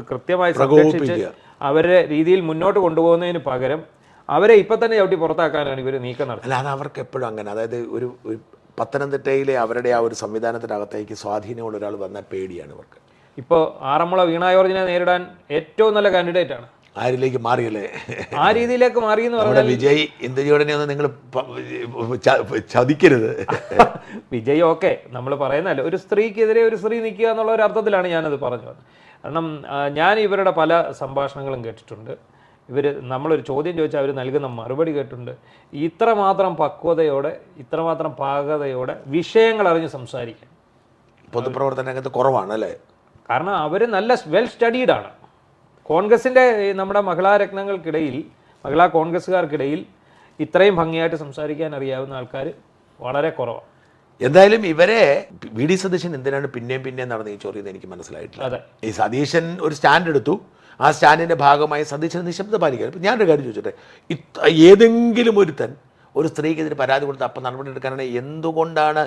S1: കൃത്യമായി സംരക്ഷിച്ച് അവരുടെ രീതിയിൽ മുന്നോട്ട് കൊണ്ടുപോകുന്നതിന് പകരം അവരെ ഇപ്പം തന്നെ ചവിട്ടി പുറത്താക്കാനാണ് ഇവർ നീക്കം നടത്തുന്നത്. അല്ല, അത് അവർക്ക് എപ്പോഴും അങ്ങനെ. അതായത് ഒരു പത്തനംതിട്ടയിലെ അവരുടെ ആ ഒരു സംവിധാനത്തിനകത്തേക്ക് സ്വാധീനമുള്ള ഒരാൾ വന്നാൽ പേടിയാണ് ഇവർക്ക്.
S2: ഇപ്പോൾ ആറന്മുള വീണ ജോർജിനെ നേരിടാൻ ഏറ്റവും നല്ല കാൻഡിഡേറ്റ് ആണ്.
S1: ആരിലേക്ക് മാറിയല്ലേ?
S2: ആ രീതിയിലേക്ക് മാറി എന്ന് പറഞ്ഞാൽ
S1: വിജയ് ഇന്ദുജോടനെ ഒന്നും നിങ്ങൾ ചതിക്കരുത്.
S2: വിജയ് ഓക്കെ നമ്മൾ പറയുന്നതല്ല, ഒരു സ്ത്രീക്കെതിരെ ഒരു സ്ത്രീ നിൽക്കുക എന്നുള്ള ഒരു അർത്ഥത്തിലാണ് ഞാനത് പറഞ്ഞത്. കാരണം ഞാൻ ഇവരുടെ പല സംഭാഷണങ്ങളും കേട്ടിട്ടുണ്ട്. നമ്മളൊരു ചോദ്യം ചോദിച്ചാൽ അവർ നൽകുന്ന മറുപടി കേട്ടിട്ടുണ്ട്. ഇത്രമാത്രം പക്വതയോടെ, ഇത്രമാത്രം പാകതയോടെ വിഷയങ്ങൾ അറിഞ്ഞ് സംസാരിക്കാൻ
S1: പൊതുപ്രവർത്തന രംഗത്ത് കുറവാണ് അല്ലേ?
S2: കാരണം അവർ നല്ല വെൽ സ്റ്റഡീഡാണ്. കോൺഗ്രസിൻ്റെ നമ്മുടെ മഹിളാ കോൺഗ്രസ്സുകാർക്കിടയിൽ ഇത്രയും ഭംഗിയായിട്ട് സംസാരിക്കാൻ അറിയാവുന്ന ആൾക്കാർ വളരെ കുറവാണ്.
S1: എന്തായാലും ഇവരെ VD സതീശൻ എന്തിനാണ് പിന്നെയും നടന്ന് ഈ ചൊറിയെന്ന് എനിക്ക് മനസ്സിലായിട്ടില്ല. ഈ സതീശൻ ഒരു സ്റ്റാൻഡ് എടുത്തു, ആ സ്റ്റാൻഡിൻ്റെ ഭാഗമായി സതീശൻ നിശബ്ദ പാലിക്കുക. ഇപ്പം ഞാനൊരു കാര്യം ചോദിച്ചോട്ടെ, ഏതെങ്കിലും ഒരു സ്ത്രീക്കെതിരെ പരാതി കൊടുത്ത് അപ്പം നടപടി എടുക്കാനാണ് എന്തുകൊണ്ടാണ്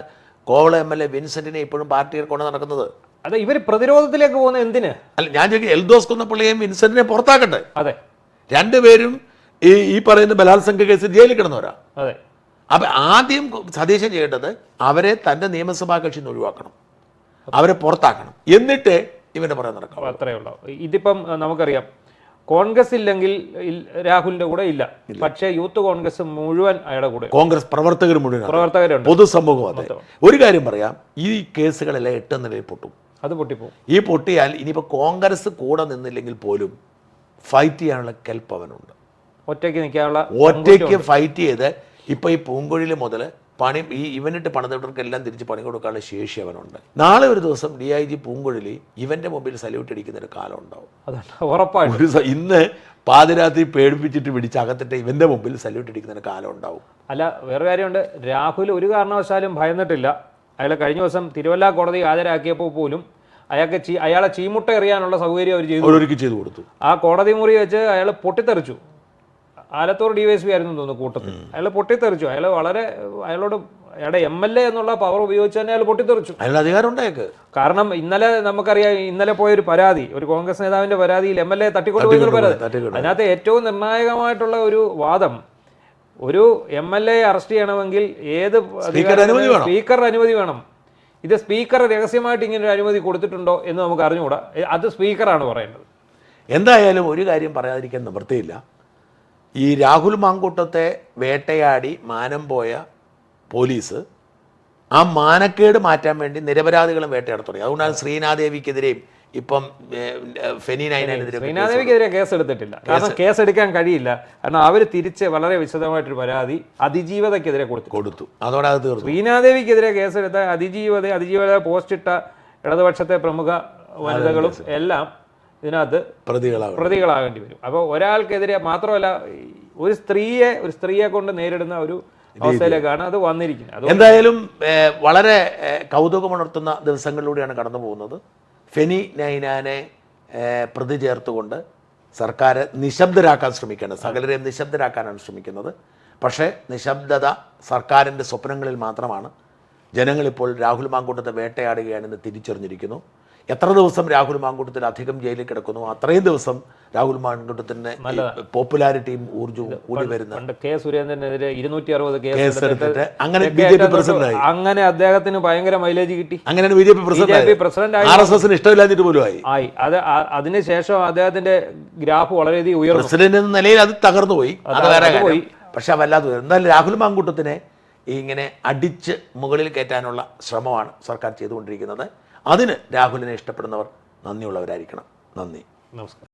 S1: കോവള MLA വിൻസെന്റിനെ ഇപ്പോഴും പാർട്ടികൾ കൊണ്ട് നടക്കുന്നത്?
S2: അതെ, ഇവർ പ്രതിരോധത്തിലേക്ക് പോകുന്നത് എന്തിന്?
S1: അല്ല, ഞാൻ ചോദിക്കും, എൽദോസ് കുന്നപ്പള്ളിയെയും വിൻസെന്റിനെ പുറത്താക്കട്ടെ.
S2: അതെ,
S1: രണ്ടുപേരും ഈ പറയുന്ന ബലാത്സംഗ കേസിൽ ജയിലിൽ കിടന്നവരാ.
S2: അതെ.
S1: അപ്പം ആദ്യം സതീശൻ ചെയ്യേണ്ടത് അവരെ തൻ്റെ നിയമസഭാ കക്ഷിയിൽ നിന്ന് ഒഴിവാക്കണം, അവരെ പുറത്താക്കണം, എന്നിട്ട് ഇവൻ്റെ പുറകെ നടക്കാം.
S2: അത്രയേ ഉള്ളൂ. ഇതിപ്പം നമുക്കറിയാം, കോൺഗ്രസ് ഇല്ലെങ്കിൽ രാഹുലിന്റെ കൂടെ ഇല്ല, പക്ഷേ യൂത്ത് കോൺഗ്രസ് മുഴുവൻ അയാളുടെ കൂടെ,
S1: കോൺഗ്രസ് പ്രവർത്തകർ മുഴുവൻ,
S2: പ്രവർത്തകരുണ്ട്,
S1: പൊതുസമൂഹം. അതെ, ഒരു കാര്യം പറയാം, ഈ കേസുകളെല്ലാം 8 നിലയിൽ പൊട്ടും.
S2: അത് പൊട്ടിപ്പോവും.
S1: ഈ പൊട്ടിയാൽ ഇനിയിപ്പോൾ കോൺഗ്രസ് കൂടെ നിന്നില്ലെങ്കിൽ പോലും ഫൈറ്റ് ചെയ്യാനുള്ള കെൽപ്പ് അവനുണ്ട്.
S2: ഒറ്റയ്ക്ക് നിൽക്കാനുള്ള,
S1: ഒറ്റയ്ക്ക് ഫൈറ്റ് ചെയ്ത് ഇപ്പോൾ ഈ പൂങ്കുഴിയിൽ മുതൽ ഇവനിട്ട് പണിതവർക്കെല്ലാം തിരിച്ച് പണി കൊടുക്കാനുള്ള ശേഷി അവനുണ്ട്. നാളെ ഒരു ദിവസം DIG പൂങ്കുഴിൽ ഇവൻ്റെ മുമ്പിൽ സല്യൂട്ട് അടിക്കുന്ന ഒരു കാലം ഉണ്ടാവും.
S2: ഉറപ്പായിട്ടും
S1: ഇന്ന് പാതിരാത്രി പേടിപ്പിച്ചിട്ട് പിടിച്ച് അകത്തിട്ട് ഇവൻ്റെ മുമ്പിൽ സല്യൂട്ട് അടിക്കുന്ന ഒരു കാലം ഉണ്ടാവും.
S2: അല്ല, വേറെ കാര്യമുണ്ട്. രാഹുൽ ഒരു കാരണവശാലും ഭയന്നിട്ടില്ല. അയാൾ കഴിഞ്ഞ ദിവസം തിരുവല്ല കോടതി ഹാജരാക്കിയപ്പോൾ പോലും അയാളെ ചീമുട്ട എറിയാനുള്ള സൗകര്യം അവർ
S1: ചെയ്തു കൊടുത്തു.
S2: ആ കോടതി മുറി വെച്ച് അയാൾ പൊട്ടിത്തെറിച്ചു. ആലത്തൂർ DYSP ആയിരുന്നു തോന്നുന്നു കൂട്ടത്തിൽ. അയാൾ പൊട്ടിത്തെറിച്ചു. അയാളുടെ MLA എന്നുള്ള പവർ ഉപയോഗിച്ച് തന്നെ അയാൾ പൊട്ടിത്തെറിച്ചു.
S1: അധികാരം ഉണ്ടായേക്ക്.
S2: കാരണം നമുക്കറിയാം, ഇന്നലെ പോയൊരു പരാതി, ഒരു കോൺഗ്രസ് നേതാവിന്റെ പരാതിയിൽ MLA തട്ടിക്കൊണ്ടുപോയൊരു പരാതി. അതിനകത്ത് ഏറ്റവും നിർണായകമായിട്ടുള്ള ഒരു വാദം, ഒരു MLA അറസ്റ്റ് ചെയ്യണമെങ്കിൽ ഏത് സ്പീക്കറുടെ അനുമതി വേണം. ഇത് സ്പീക്കർ രഹസ്യമായിട്ട് ഇങ്ങനെ ഒരു അനുമതി കൊടുത്തിട്ടുണ്ടോ എന്ന് നമുക്ക് അറിഞ്ഞുകൂടാ. അത് സ്പീക്കറാണ് പറയേണ്ടത്.
S1: എന്തായാലും ഒരു കാര്യം പറയാതിരിക്കാൻ നിവൃത്തിയില്ല. ഈ രാഹുൽ മാങ്കൂട്ടത്തെ വേട്ടയാടി മാനം പോയ പോലീസ് ആ മാനക്കേട് മാറ്റാൻ വേണ്ടി നിരപരാധികളും വേട്ടയാട തുടങ്ങി. അതുകൊണ്ടാണ് ശ്രീനാദേവിക്കെതിരെയും ഇപ്പം ഫെനി നൈനാനെതിരെ
S2: ശ്രീനാദേവിക്കെതിരെ കേസ് എടുത്തിട്ടില്ല. കാരണം കേസ് എടുക്കാൻ കഴിയില്ല. കാരണം അവർ തിരിച്ച് വളരെ വിശദമായിട്ടൊരു പരാതി അതിജീവതയ്ക്കെതിരെ കൊടുത്തു.
S1: അതോടെ അത് തീർന്നു.
S2: ശ്രീനാദേവിക്കെതിരെ കേസെടുത്ത അതിജീവത പോസ്റ്റ് ഇട്ട ഇടതുപക്ഷത്തെ പ്രമുഖ വനിതകളും എല്ലാം ഇതിനകത്ത് പ്രതികളാകേണ്ടി വരും. അപ്പോൾ ഒരാൾക്കെതിരെ മാത്രമല്ല, ഒരു സ്ത്രീയെ കൊണ്ട് നേരിടുന്ന ഒരു അവസ്ഥയിലേക്കാണ് അത് വന്നിരിക്കുന്നത്.
S1: എന്തായാലും വളരെ കൗതുകമുണർത്തുന്ന ദിവസങ്ങളിലൂടെയാണ് കടന്നു പോകുന്നത്. ഫെനി നൈനാനെ പ്രതി ചേർത്തുകൊണ്ട് സർക്കാർ നിശബ്ദരാക്കാൻ ശ്രമിക്കുകയാണ്. സകലരെയും നിശബ്ദരാക്കാനാണ് ശ്രമിക്കുന്നത്. പക്ഷേ നിശബ്ദത സർക്കാരിൻ്റെ സ്വപ്നങ്ങളിൽ മാത്രമാണ്. ജനങ്ങളിപ്പോൾ രാഹുൽ മാങ്കൂട്ടത്തെ വേട്ടയാടുകയാണെന്ന് തിരിച്ചറിഞ്ഞിരിക്കുന്നു. എത്ര ദിവസം രാഹുൽ മാങ്കൂട്ടത്തിൽ അധികം ജയിലിൽ കിടക്കുന്നു, അത്രയും ദിവസം രാഹുൽ മാങ്കൂട്ടത്തിന് പോപ്പുലാരിറ്റിയും ഊർജ്ജവും കൂടി വരുന്ന
S2: കെ സുരേന്ദ്രനെതിരെ 260
S1: കേസ് എടുത്തിട്ട് അങ്ങനെ BJP പ്രസിഡന്റായി.
S2: അങ്ങനെ അദ്ദേഹത്തിന് ഭയങ്കര മൈലേജ് കിട്ടി.
S1: അങ്ങനെയാണ് BJP പ്രസിഡന്റ് ആയി. RSSന് ഇഷ്ടമില്ലാഞ്ഞിട്ട് പോലും ആയി.
S2: അതിനുശേഷം അദ്ദേഹത്തിന്റെ ഗ്രാഫ് വളരെയധികം ഉയർന്നു.
S1: പ്രസിഡന്റ് എന്ന നിലയിൽ അത് തകർന്നു പോയി. അത് വേറെ കാര്യം. പക്ഷെ വല്ലാതെ ഉയർന്നു. എന്നാലും രാഹുൽ മാങ്കൂട്ടത്തിനെ ഇങ്ങനെ അടിച്ച് മുകളിൽ കയറ്റാനുള്ള ശ്രമമാണ് സർക്കാർ ചെയ്തുകൊണ്ടിരിക്കുന്നത്. അതിന് രാഹുലിനെ ഇഷ്ടപ്പെടുന്നവർ നന്ദിയുള്ളവരായിരിക്കണം. നന്ദി,
S2: നമസ്കാരം.